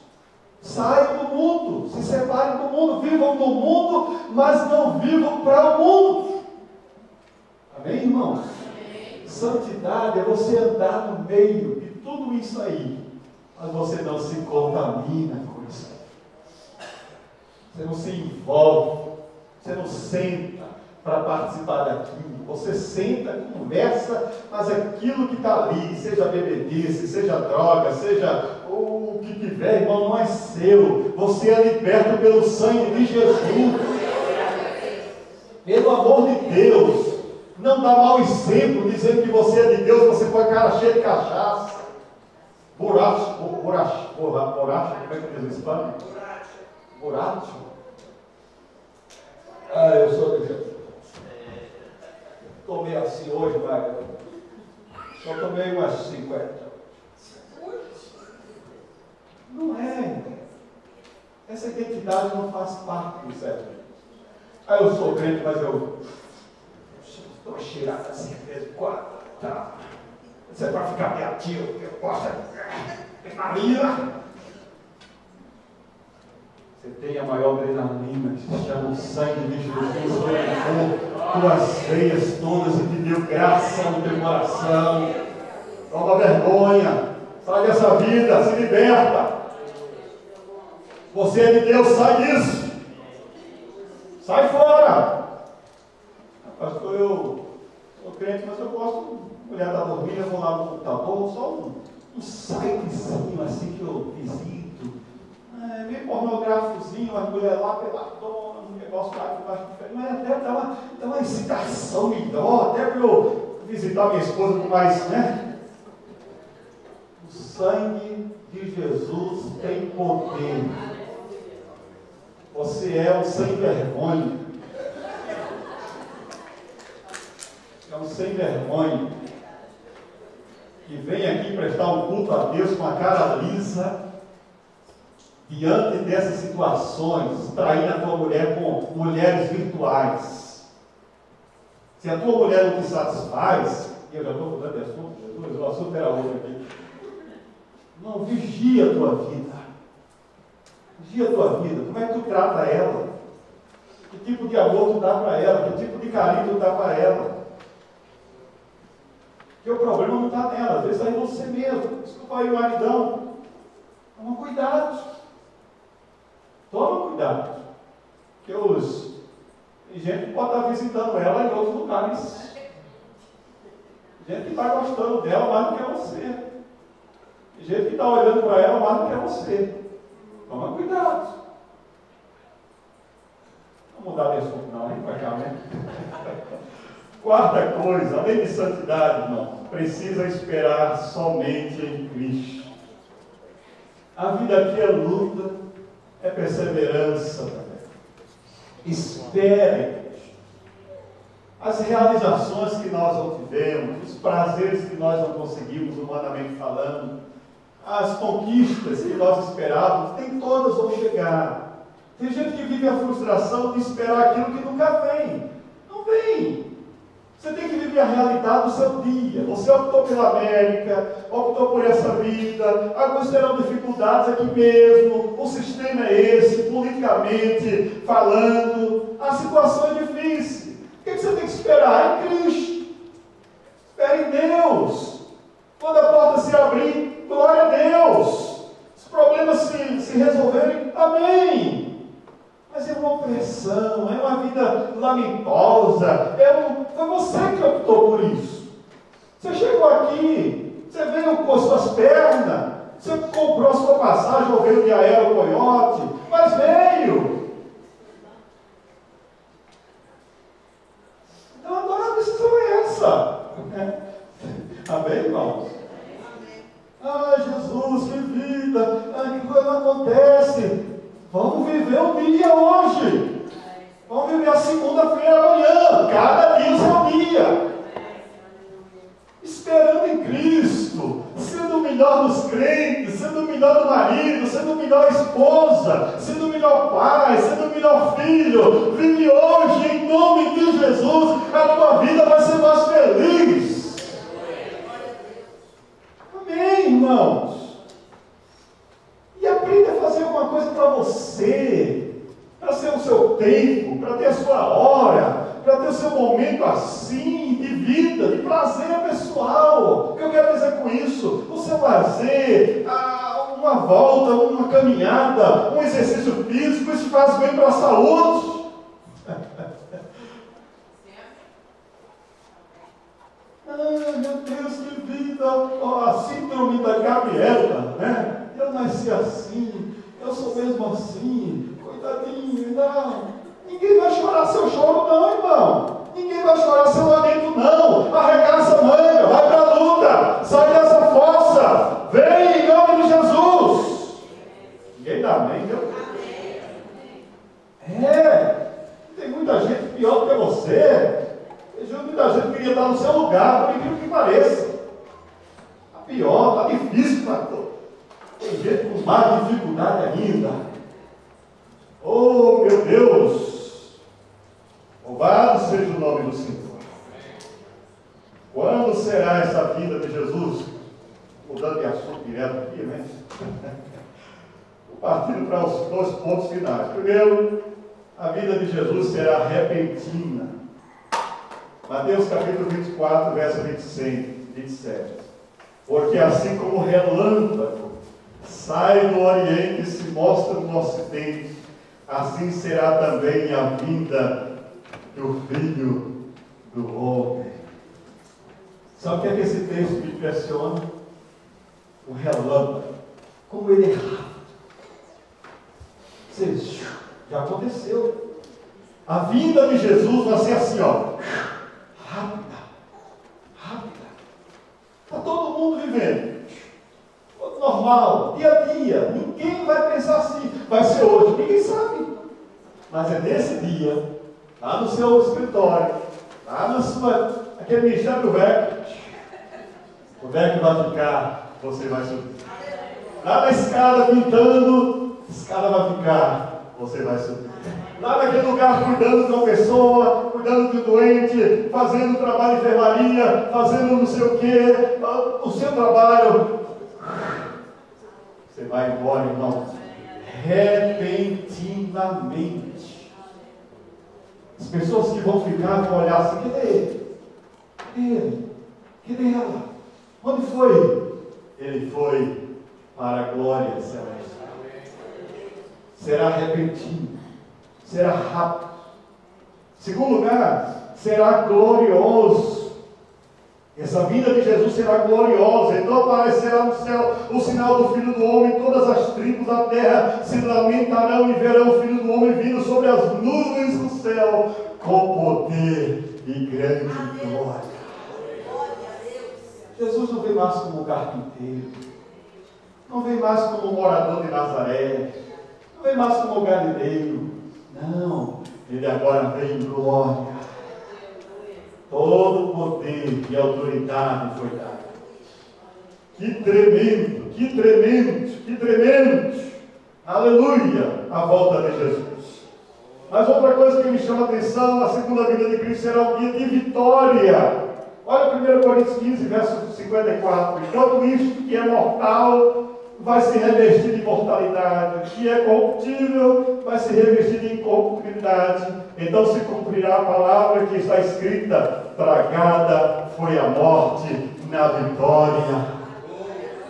Saiam do mundo, se separem do mundo, vivam no mundo, mas não vivam para o mundo. Amém, irmãos? Amém. Santidade é você andar no meio de tudo isso aí, mas você não se contamina com isso. Você não se envolve, você não senta para participar daquilo. Você senta, conversa, mas aquilo que está ali, seja bebedice, seja droga, seja o que tiver, irmão, não é seu. Você é liberto pelo sangue de Jesus. Pelo amor de Deus. Não dá mau exemplo dizendo que você é de Deus, você põe a cara cheia de cachaça. Borracho, como é que diz o espanhol? Borracho. Eu sou de Deus. Tomei assim hoje, mas só tomei umas 50. Não é. Essa identidade não faz parte do céu. Eu sou crente, mas eu estou cheirado assim de vez em quando. Tá. Isso é para ficar meio ativo, porque eu gosto de adrenalina. Você tem a maior adrenalina, que se chama o sangue de Jesus, que tuas veias todas e te deu graça no teu coração. Toma vergonha, sai dessa vida, se liberta. Você é de Deus, sai disso. Sai fora. Pastor, eu sou crente, mas eu gosto, a mulher está dormindo, eu vou lá no computador, só um sitezinho assim que eu visito. Meio pornográficozinho, as mulheres lá peladona, um negócio lá que eu acho diferente, mas até dá uma excitação melhor, até para eu visitar minha esposa com mais, né? O sangue de Jesus tem poder. Você é um sem vergonha. É um sem vergonha que vem aqui prestar um culto a Deus com a cara lisa, diante dessas situações, traindo a tua mulher com mulheres virtuais. Se a tua mulher não te satisfaz, e eu já estou mudando de assunto, Jesus, o assunto era outro aqui. Não, vigia a tua vida. Vigia a tua vida. Como é que tu trata ela? Que tipo de amor tu dá para ela? Que tipo de carinho tu dá para ela? Porque o problema não está nela, às vezes está em você mesmo. Desculpa aí, maridão. Toma cuidado. Toma cuidado. Porque tem gente que pode estar visitando ela em outros lugares. Gente que está gostando dela mais do que você. Tem gente que está olhando para ela mais do que você. Toma cuidado. Não mudar de assunto não, hein? Para cá, né? Quarta coisa, além de santidade, irmão, precisa esperar somente em Cristo. A vida aqui é luta, é perseverança também. Espere em Cristo. As realizações que nós não tivemos, os prazeres que nós não conseguimos, humanamente falando, as conquistas que nós esperávamos, nem todas vão chegar. Tem gente que vive a frustração de esperar aquilo que nunca vem. Não vem. Você tem que viver a realidade do seu dia. Você optou pela América, optou por essa vida, alguns terão dificuldades aqui mesmo, o sistema é esse, politicamente falando, a situação é difícil. O que você tem que esperar? Em Cristo. Espere em Deus. Quando a porta se abrir, glória a Deus. Os problemas se resolverem, amém. Mas é uma opressão, é uma vida lamentosa, foi você que optou por isso. Você chegou aqui, Você veio com as suas pernas. Você comprou a sua passagem ou veio de aerocoiote. Mas veio. Então agora a decisão é essa. Amém, irmãos? Ah, Jesus, que vida. Ah, que coisa acontece. Vamos viver o dia hoje. Vamos viver a segunda-feira amanhã. Cada dia o seu dia. Esperando em Cristo, sendo o melhor dos crentes, sendo o melhor do marido, sendo o melhor esposa, sendo o melhor pai, sendo o melhor filho. Vive hoje em nome de Jesus, a tua vida vai ser mais feliz. Amém, irmãos? E aprenda a fazer alguma coisa para você, para ser o seu tempo, para ter a sua hora, para ter o seu momento assim, de vida, de prazer pessoal. O que eu quero dizer com isso? O seu lazer, uma volta, uma caminhada, um exercício físico, isso faz bem para a saúde. Meu Deus, que vida! A síndrome da Gabriela, né? Eu nasci assim, eu sou mesmo assim, coitadinho, não. Ninguém vai chorar seu choro, não, irmão. Ninguém vai chorar seu lamento, não. Arregaça a manga, vai para a luta, sai dessa fossa, vem em nome de Jesus. Ninguém dá amém, viu? Tem muita gente pior do que você. Tem muita gente que queria estar no seu lugar, por incrível que pareça. Está pior, está difícil, pastor. Tem gente com mais dificuldade ainda. Oh, meu Deus! Louvado seja o nome do Senhor. Quando será essa vinda de Jesus? Mudando de assunto direto aqui, né? Partindo para os 2 pontos finais. Primeiro, a vinda de Jesus será repentina. Mateus capítulo 24, verso 27. Porque assim como o relâmpago sai do Oriente e se mostra no Ocidente, assim será também a vinda do Filho do Homem. Sabe o que é que esse texto me impressiona? O relâmpago. Como ele é rápido. Vocês, já aconteceu. A vinda de Jesus vai ser assim, ó. Rápida. Está todo mundo vivendo. Tudo normal, dia a dia. Ninguém vai pensar assim. Vai ser hoje. Ninguém sabe. Mas é nesse dia, lá no seu escritório, lá no seu, aquele ministério do velho, o velho vai ficar, você vai subir. Lá na escada pintando, a escada vai ficar, você vai subir. Lá naquele lugar cuidando de uma pessoa, cuidando de um doente, fazendo trabalho de enfermaria, fazendo não sei o quê, o seu trabalho. Você vai embora, irmão, repentinamente. As pessoas que vão ficar vão olhar assim: cadê ele? Cadê ele? Cadê ela? Onde foi? Ele foi para a glória celeste. Será repentino, será rápido. Segundo lugar, será glorioso. Essa vinda de Jesus será gloriosa. Então aparecerá no céu o sinal do Filho do Homem. Todas as tribos da terra se lamentarão e verão o Filho do Homem vindo sobre as nuvens do céu com poder e grande glória. Jesus não vem mais como carpinteiro, não vem mais como morador de Nazaré, não vem mais como galileiro. Não, ele agora vem em glória. Todo poder e autoridade foi dado. Que tremendo, que tremendo, que tremendo. Aleluia, a volta de Jesus. Mas outra coisa que me chama a atenção, a segunda vinda de Cristo será um dia de vitória. Olha 1 Coríntios 15, verso 54. Enquanto isto que é mortal vai se revestir de imortalidade, que é corruptível vai se revestir de incorruptibilidade. Então se cumprirá a palavra que está escrita: tragada foi a morte na vitória.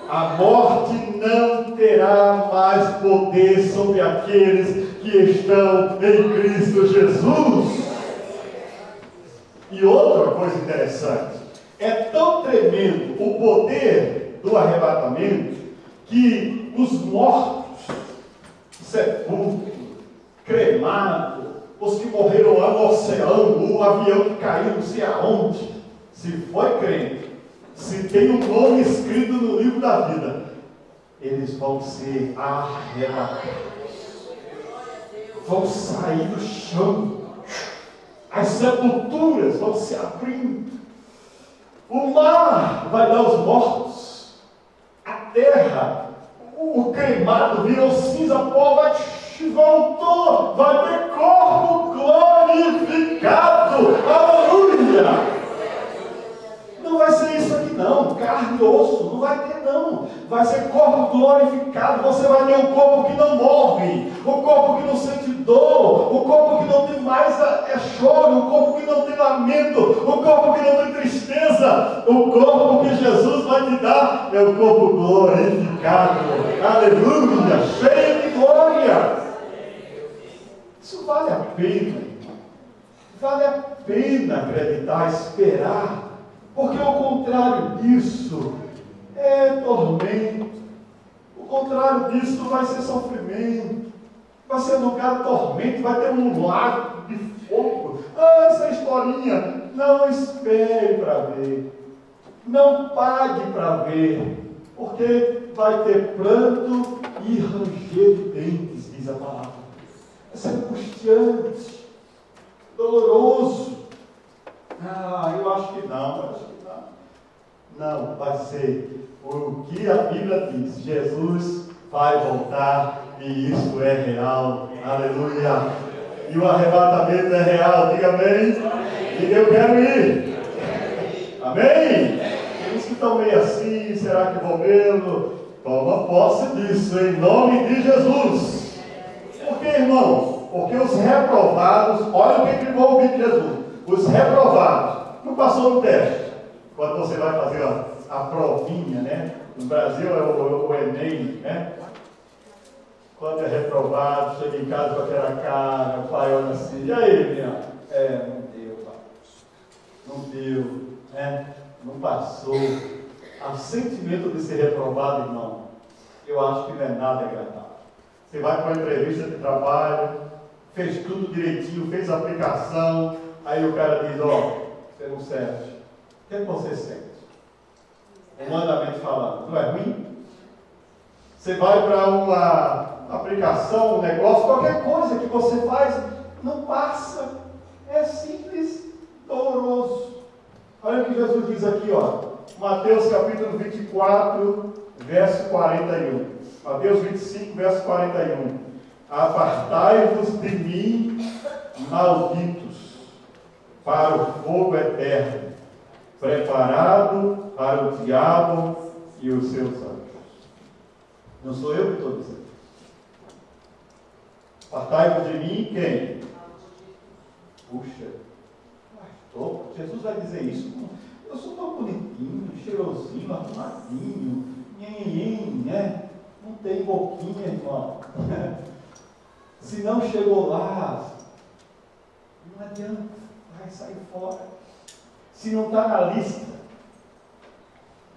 A morte não terá mais poder sobre aqueles que estão em Cristo Jesus. E outra coisa interessante, É tão tremendo o poder do arrebatamento que os mortos, sepultos, cremados, os que morreram lá no oceano, o avião que caiu não sei aonde, se foi crente, se tem um nome escrito no livro da vida, eles vão ser arrebatados, vão sair do chão, as sepulturas vão se abrindo, o mar vai dar os mortos, a terra, o cremado virou cinza, pó, voltou, vai ter corpo glorificado, aleluia! Não vai ser isso aqui não, carne e osso, não vai ter não, vai ser corpo glorificado, você vai ter um corpo que não morre, um corpo que não sente dor, um corpo que não tem mais choro, um corpo que não tem lamento, um corpo que não tem tristeza, o corpo que Jesus vai te dar é o corpo glorificado, aleluia, cheio de glória. Isso vale a pena, vale a pena acreditar, esperar, porque o contrário disso é tormento, o contrário disso vai ser sofrimento, vai ser lugar de tormento, vai ter um lago de fogo. Essa historinha, não espere para ver, não pague para ver, porque vai ter pranto e ranger de dentes, diz a palavra. Vai ser angustiante, doloroso. Eu acho que não, Não, vai ser o que a Bíblia diz. Jesus vai voltar e isso é real. Aleluia. E o arrebatamento é real. Diga amém. E eu quero ir. Amém? Os que estão meio assim, será que vou vê-lo? Toma posse disso, em nome de Jesus. Por que, irmão? Porque os reprovados, olha o que vão ouvir de Jesus. Os reprovados, não passou no teste. Quando você vai fazer a provinha, né? No Brasil é o Enem, né? Quando é reprovado, chega em casa com aquela cara, o pai olha assim, e aí, minha? Não deu, pai. Não deu, né? Não passou. O sentimento de ser reprovado, irmão, eu acho que não é nada agradável. Você vai para uma entrevista de trabalho, fez tudo direitinho, fez a aplicação, aí o cara diz, você não serve. O que você sente? Humanamente falando, não é ruim? Você vai para uma aplicação, um negócio, qualquer coisa que você faz, não passa. É simples, doloroso. Olha o que Jesus diz aqui, Mateus capítulo 24, verso 41. Mateus 25, verso 41. Apartai-vos de mim, malditos, para o fogo eterno, preparado para o diabo e os seus anjos. Não sou eu que estou dizendo. Apartai-vos de mim, quem? Puxa, pastor, Jesus vai dizer isso. Eu sou tão bonitinho, cheirosinho, arrumadinho, né? Não tem boquinha, irmão. Se não chegou lá, não adianta, vai sair fora. Se não está na lista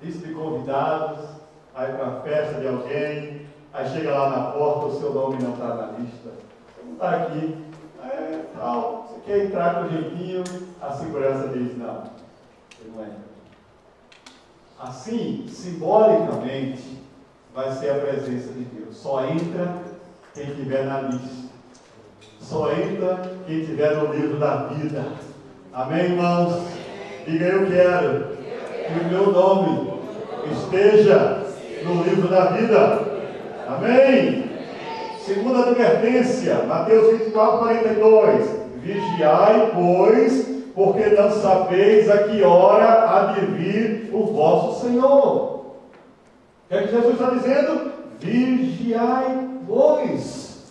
de convidados, vai para a festa de alguém, aí chega lá na porta, o seu nome não está na lista. Você não está aqui, tal, você quer entrar com jeitinho, a segurança diz, não, você não entra. Assim, simbolicamente, vai ser a presença de Deus. Só entra quem estiver na lista. Só entra quem estiver no livro da vida. Amém, irmãos? Diga, eu quero que o meu nome esteja no livro da vida. Amém? Segunda advertência, Mateus 24, 42. Vigiai, pois, porque não sabeis a que hora há de vir o vosso Senhor. O que é que Jesus está dizendo? Vigiai, pois.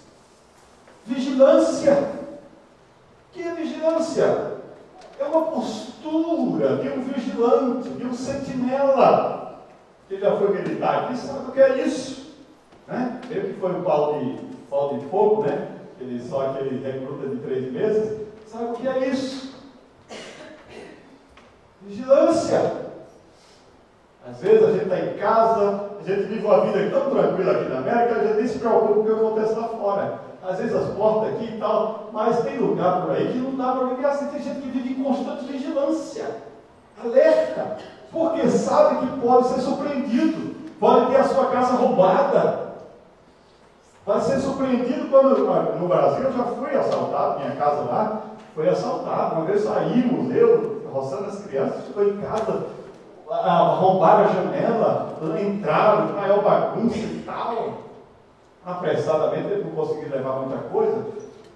Vigilância. O que é vigilância? É uma postura de um vigilante, de um sentinela. Quem já foi militar aqui sabe o que é isso, né? Eu que foi o pau de fogo, né? Só aquele recruta de 3 meses, sabe o que é isso? Vigilância. em casa, a gente vive uma vida tão tranquila aqui na América, a gente nem se preocupa com o que acontece lá fora. Às vezes as portas aqui e tal, mas tem lugar por aí que não dá para viver assim. Tem gente que vive em constante vigilância, alerta, porque sabe que pode ser surpreendido, pode ter a sua casa roubada. Vai ser surpreendido quando, no Brasil, eu já fui assaltado, minha casa lá foi assaltada. Uma vez saímos, eu, roçando as crianças, ficou em casa, arrombaram a janela, entraram, maior bagunça e tal. Apressadamente, ele não conseguiu levar muita coisa,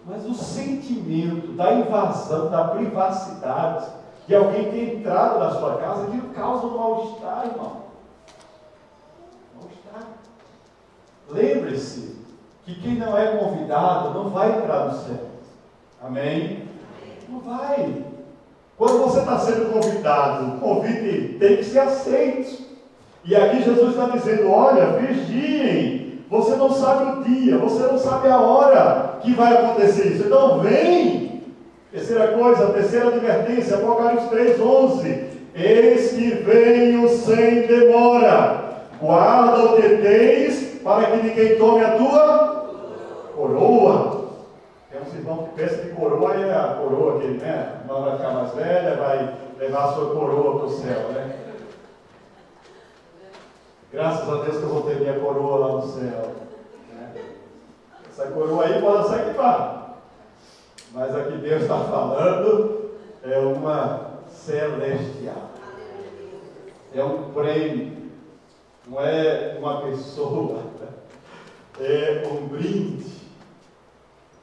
mas o sentimento da invasão, da privacidade, de alguém ter entrado na sua casa, aquilo causa um mal-estar, irmão. Mal-estar. Lembre-se que quem não é convidado não vai entrar no céu. Amém? Não vai. Quando você está sendo convidado, o convite tem que ser aceito. E aqui Jesus está dizendo, olha, vigiem. Você não sabe o dia, você não sabe a hora que vai acontecer isso. Então vem. Terceira coisa, a terceira advertência, Apocalipse 3:11. Eis que venho sem demora. Guarda o que tens, para que ninguém tome a tua coroa. Tem uns irmãos que pensam que coroa é a coroa que, né? Não vai ficar mais velha, vai levar a sua coroa para o céu, né? Graças a Deus que eu vou ter minha coroa lá no céu. Né? Essa coroa aí pode ser que vá. Mas a que Deus está falando é uma celestial. É um prêmio. Não é uma pessoa. É um brinde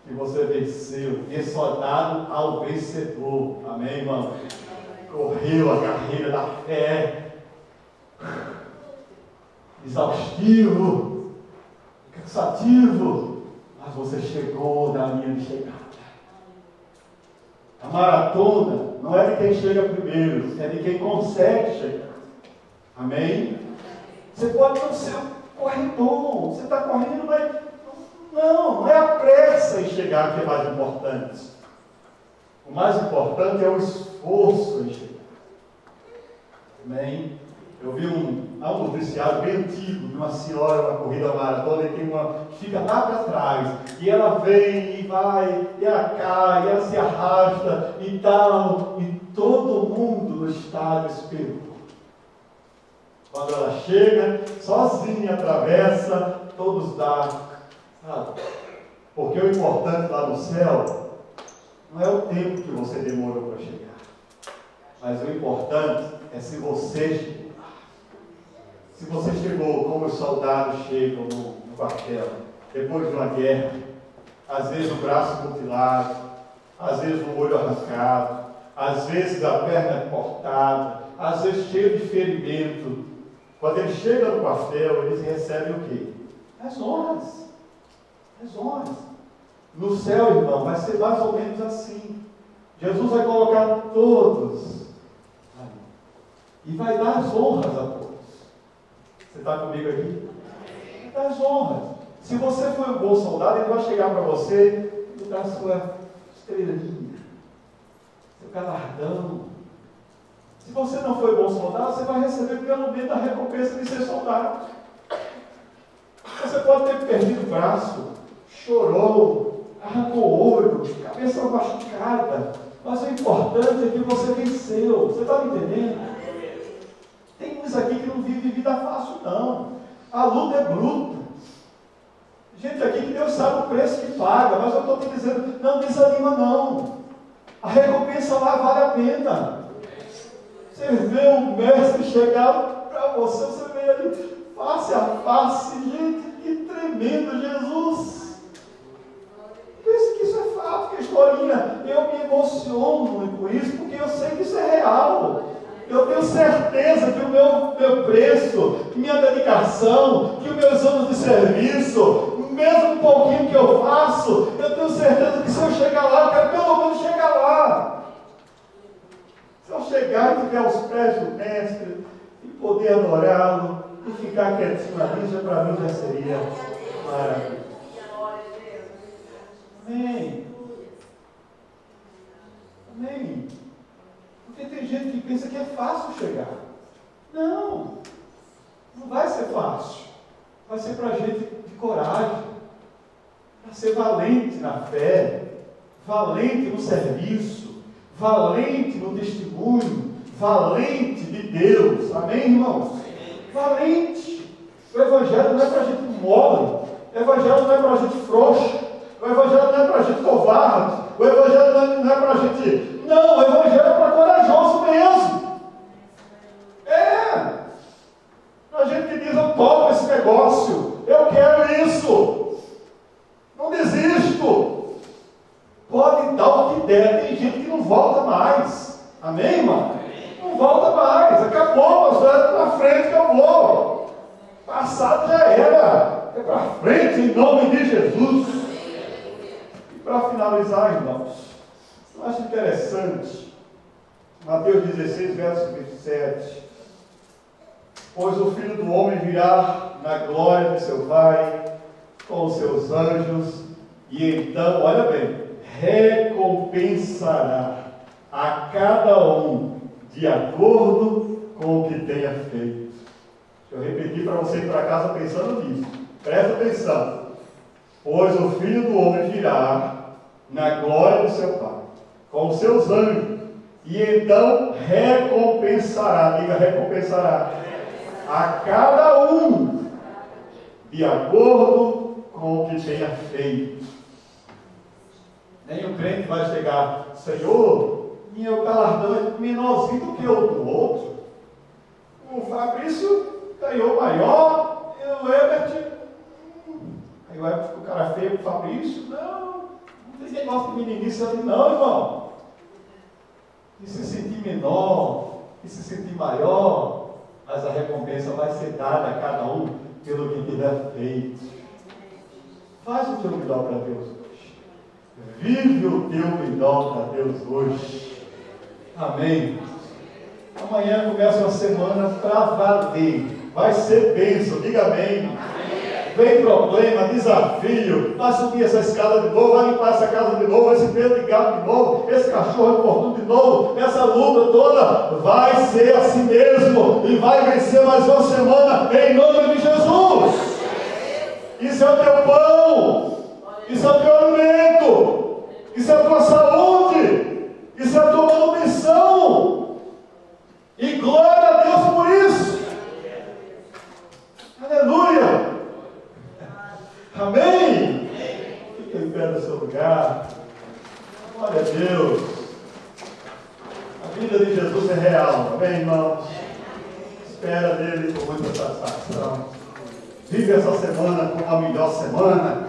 que você venceu. E é só dado ao vencedor. Amém, irmão? Correu a carreira da fé. Exaustivo, cansativo, mas você chegou na linha de chegada. A maratona não é de quem chega primeiro, é de quem consegue chegar. Amém? Você pode não ser um corredor, você está correndo, mas não é a pressa em chegar que é mais importante. O mais importante é o esforço em chegar. Amém? Eu vi um noticiário bem antigo de uma senhora, uma corrida maratona, e tem uma que fica lá para trás, e ela vem e vai, e ela cai, e ela se arrasta e tal, e todo mundo no estádio esperou. Quando ela chega, sozinha atravessa, todos dão, sabe? Porque o importante lá no céu não é o tempo que você demorou para chegar, mas o importante é se você chegou. Se você chegou como os soldados chegam no quartel, depois de uma guerra, às vezes o braço mutilado, às vezes o olho arrancado, às vezes a perna cortada, às vezes cheio de ferimento. Quando ele chega no quartel, eles recebem o quê? As honras. As honras. No céu, irmão, vai ser mais ou menos assim. Jesus vai colocar todos ali, e vai dar as honras a todos. Você está comigo aqui? Das honras. Se você foi um bom soldado, ele vai chegar para você e dar a sua estrelinha, seu galardão. Se você não foi bom soldado, você vai receber pelo menos a recompensa de ser soldado. Você pode ter perdido o braço, chorou, arrancou o olho, cabeça machucada, mas o importante é que você venceu. Você está me entendendo? Tem uns aqui que não vivem vida fácil, não. A luta é bruta. Gente aqui que Deus sabe o preço que paga, mas eu estou te dizendo, não desanima não. A recompensa lá vale a pena. Você vê o mestre chegar para você, você vê ali face a face, gente, que tremendo, Jesus. Pense que isso é fato, que é historinha. Eu me emociono com isso, porque eu sei que isso é real. Eu tenho certeza que o meu preço, minha dedicação, que os meus anos de serviço, mesmo um pouquinho que eu faço, eu tenho certeza que se eu chegar lá, eu quero pelo menos chegar lá. Se eu chegar e tiver aos pés do mestre, e poder adorá-lo, e ficar quietinho ali, já para mim já seria maravilhoso. Amém. Amém. Porque tem gente que pensa que é fácil chegar. Não. Não vai ser fácil. Vai ser para gente de coragem, para ser valente na fé, valente no serviço, valente no testemunho, valente de Deus. Amém, irmãos? Valente. O Evangelho não é para gente mole. O Evangelho não é para gente frouxa. O Evangelho não é para gente covarde. O Evangelho não é para gente... Não, o Evangelho é para corajoso mesmo. A gente que diz, eu topo esse negócio, eu quero isso, não desisto. Pode dar o que der. Tem gente que não volta mais. Amém, irmão? Não volta mais. Acabou, pastor, é para frente que eu vou. Passado já era. É para frente em nome de Jesus. E para finalizar, irmãos, eu acho interessante Mateus 16, verso 27. Pois o Filho do Homem virá na glória de seu Pai, com os seus anjos, e então, olha bem, recompensará a cada um de acordo com o que tenha feito. Deixa eu repetir para você ir para casa pensando nisso. Presta atenção. Pois o Filho do Homem virá na glória de seu Pai, com os seus anjos, e então recompensará, diga recompensará, a cada um de acordo com o que tenha feito. Nenhum crente vai chegar, Senhor, meu galardão é menorzinho do que o do outro. O Fabrício ganhou maior, e o Herbert, aí o Herbert ficou cara feio com o Fabrício. Não tem negócio de meninice ali não, irmão. E se sentir menor, e se sentir maior, mas a recompensa vai ser dada a cada um pelo que tiver feito. Faz o teu melhor para Deus hoje. Vive o teu melhor para Deus hoje. Amém. Amanhã começa uma semana para valer. Vai ser bênção. Diga amém. Vem problema, desafio, vai subir essa escada de novo, vai limpar essa casa de novo, esse pelo de gato de novo, esse cachorro importuno de novo, essa luta toda, vai ser assim mesmo, e vai vencer mais uma semana, em nome de Jesus. Isso é o teu pão, isso é o teu alimento, isso é a tua saúde, isso é a tua manutenção, e glória a Deus por isso. Aleluia. Amém? Fique em pé no seu lugar. Glória a Deus. A vida de Jesus é real. Amém, irmãos? Espera dele com muita satisfação. Vive essa semana como a melhor semana.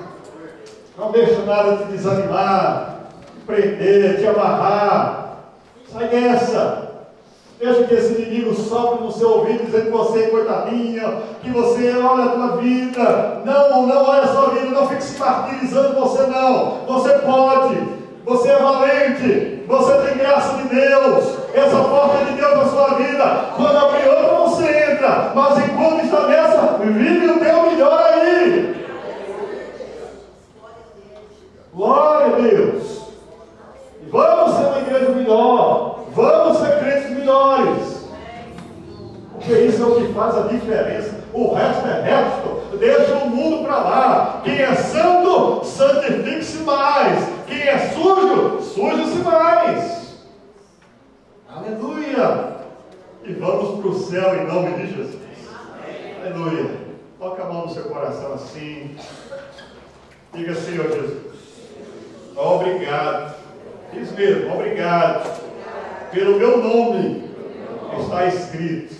Não deixe nada te desanimar, te prender, te amarrar. Sai dessa. Deixa que esse inimigo sopre no seu ouvido, dizendo que você é coitadinha, que você olha a tua vida. Não olha a sua vida, não fique se martirizando você não. Você pode, você é valente, você tem graça de Deus, essa porta de Deus na sua vida. Quando abrir outra você entra, mas enquanto está nessa, vive o teu melhor aí. Glória a Deus. E vamos ser uma igreja melhor. Vamos ser crentes melhores. Porque isso é o que faz a diferença. O resto é resto. Deixa o mundo para lá. Quem é santo, santifique-se mais. Quem é sujo, suje-se mais. Aleluia. E vamos para o céu em nome de Jesus. Aleluia. Toca a mão no seu coração assim. Diga, Senhor Jesus, obrigado. Diz mesmo, obrigado pelo meu nome que está escrito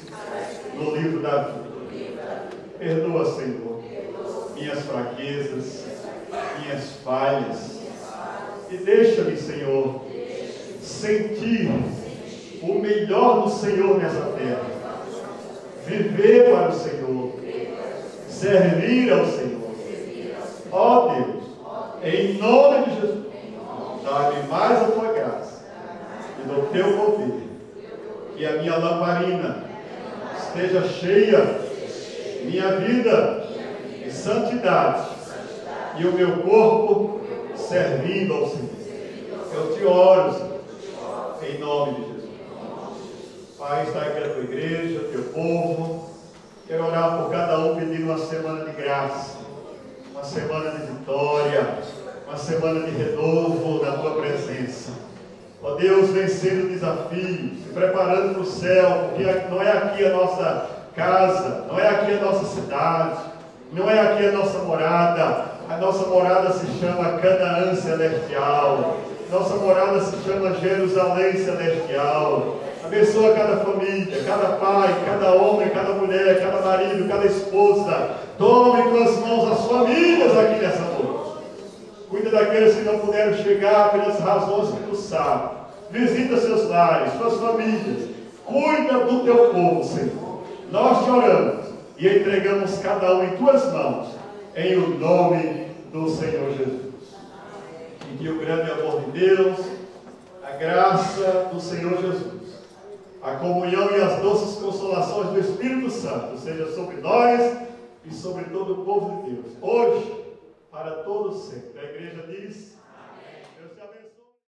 no livro da vida. Perdoa, Senhor, minhas fraquezas, minhas falhas, e deixa-me, Senhor, sentir o melhor do Senhor nessa terra, viver para o Senhor, servir ao Senhor. Ó Deus, em nome de Jesus, dá-me mais a tua graça e do teu poder, que a minha lamparina esteja cheia, minha vida de santidade e o meu corpo servindo ao Senhor. Eu te oro, Senhor, em nome de Jesus. Pai, está aqui a tua igreja, teu povo, Quero orar por cada um, pedindo uma semana de graça, uma semana de vitória, uma semana de renovo na Tua presença. Ó Deus, vencendo desafios, se preparando para o céu, porque não é aqui a nossa casa, não é aqui a nossa cidade, não é aqui a nossa morada. A nossa morada se chama Canaã Celestial. Nossa morada se chama Jerusalém Celestial. Abençoa cada família, cada pai, cada homem, cada mulher, cada marido, cada esposa. Tome em tuas mãos as famílias aqui nessa noite. Cuida daqueles que não puderam chegar pelas razões que tu sabes. Visita seus lares, suas famílias. Cuida do teu povo, Senhor. Nós te oramos e entregamos cada um em tuas mãos, em o nome do Senhor Jesus. E que o grande amor de Deus, a graça do Senhor Jesus, a comunhão e as doces consolações do Espírito Santo seja sobre nós e sobre todo o povo de Deus, hoje, para todos sempre. A igreja diz...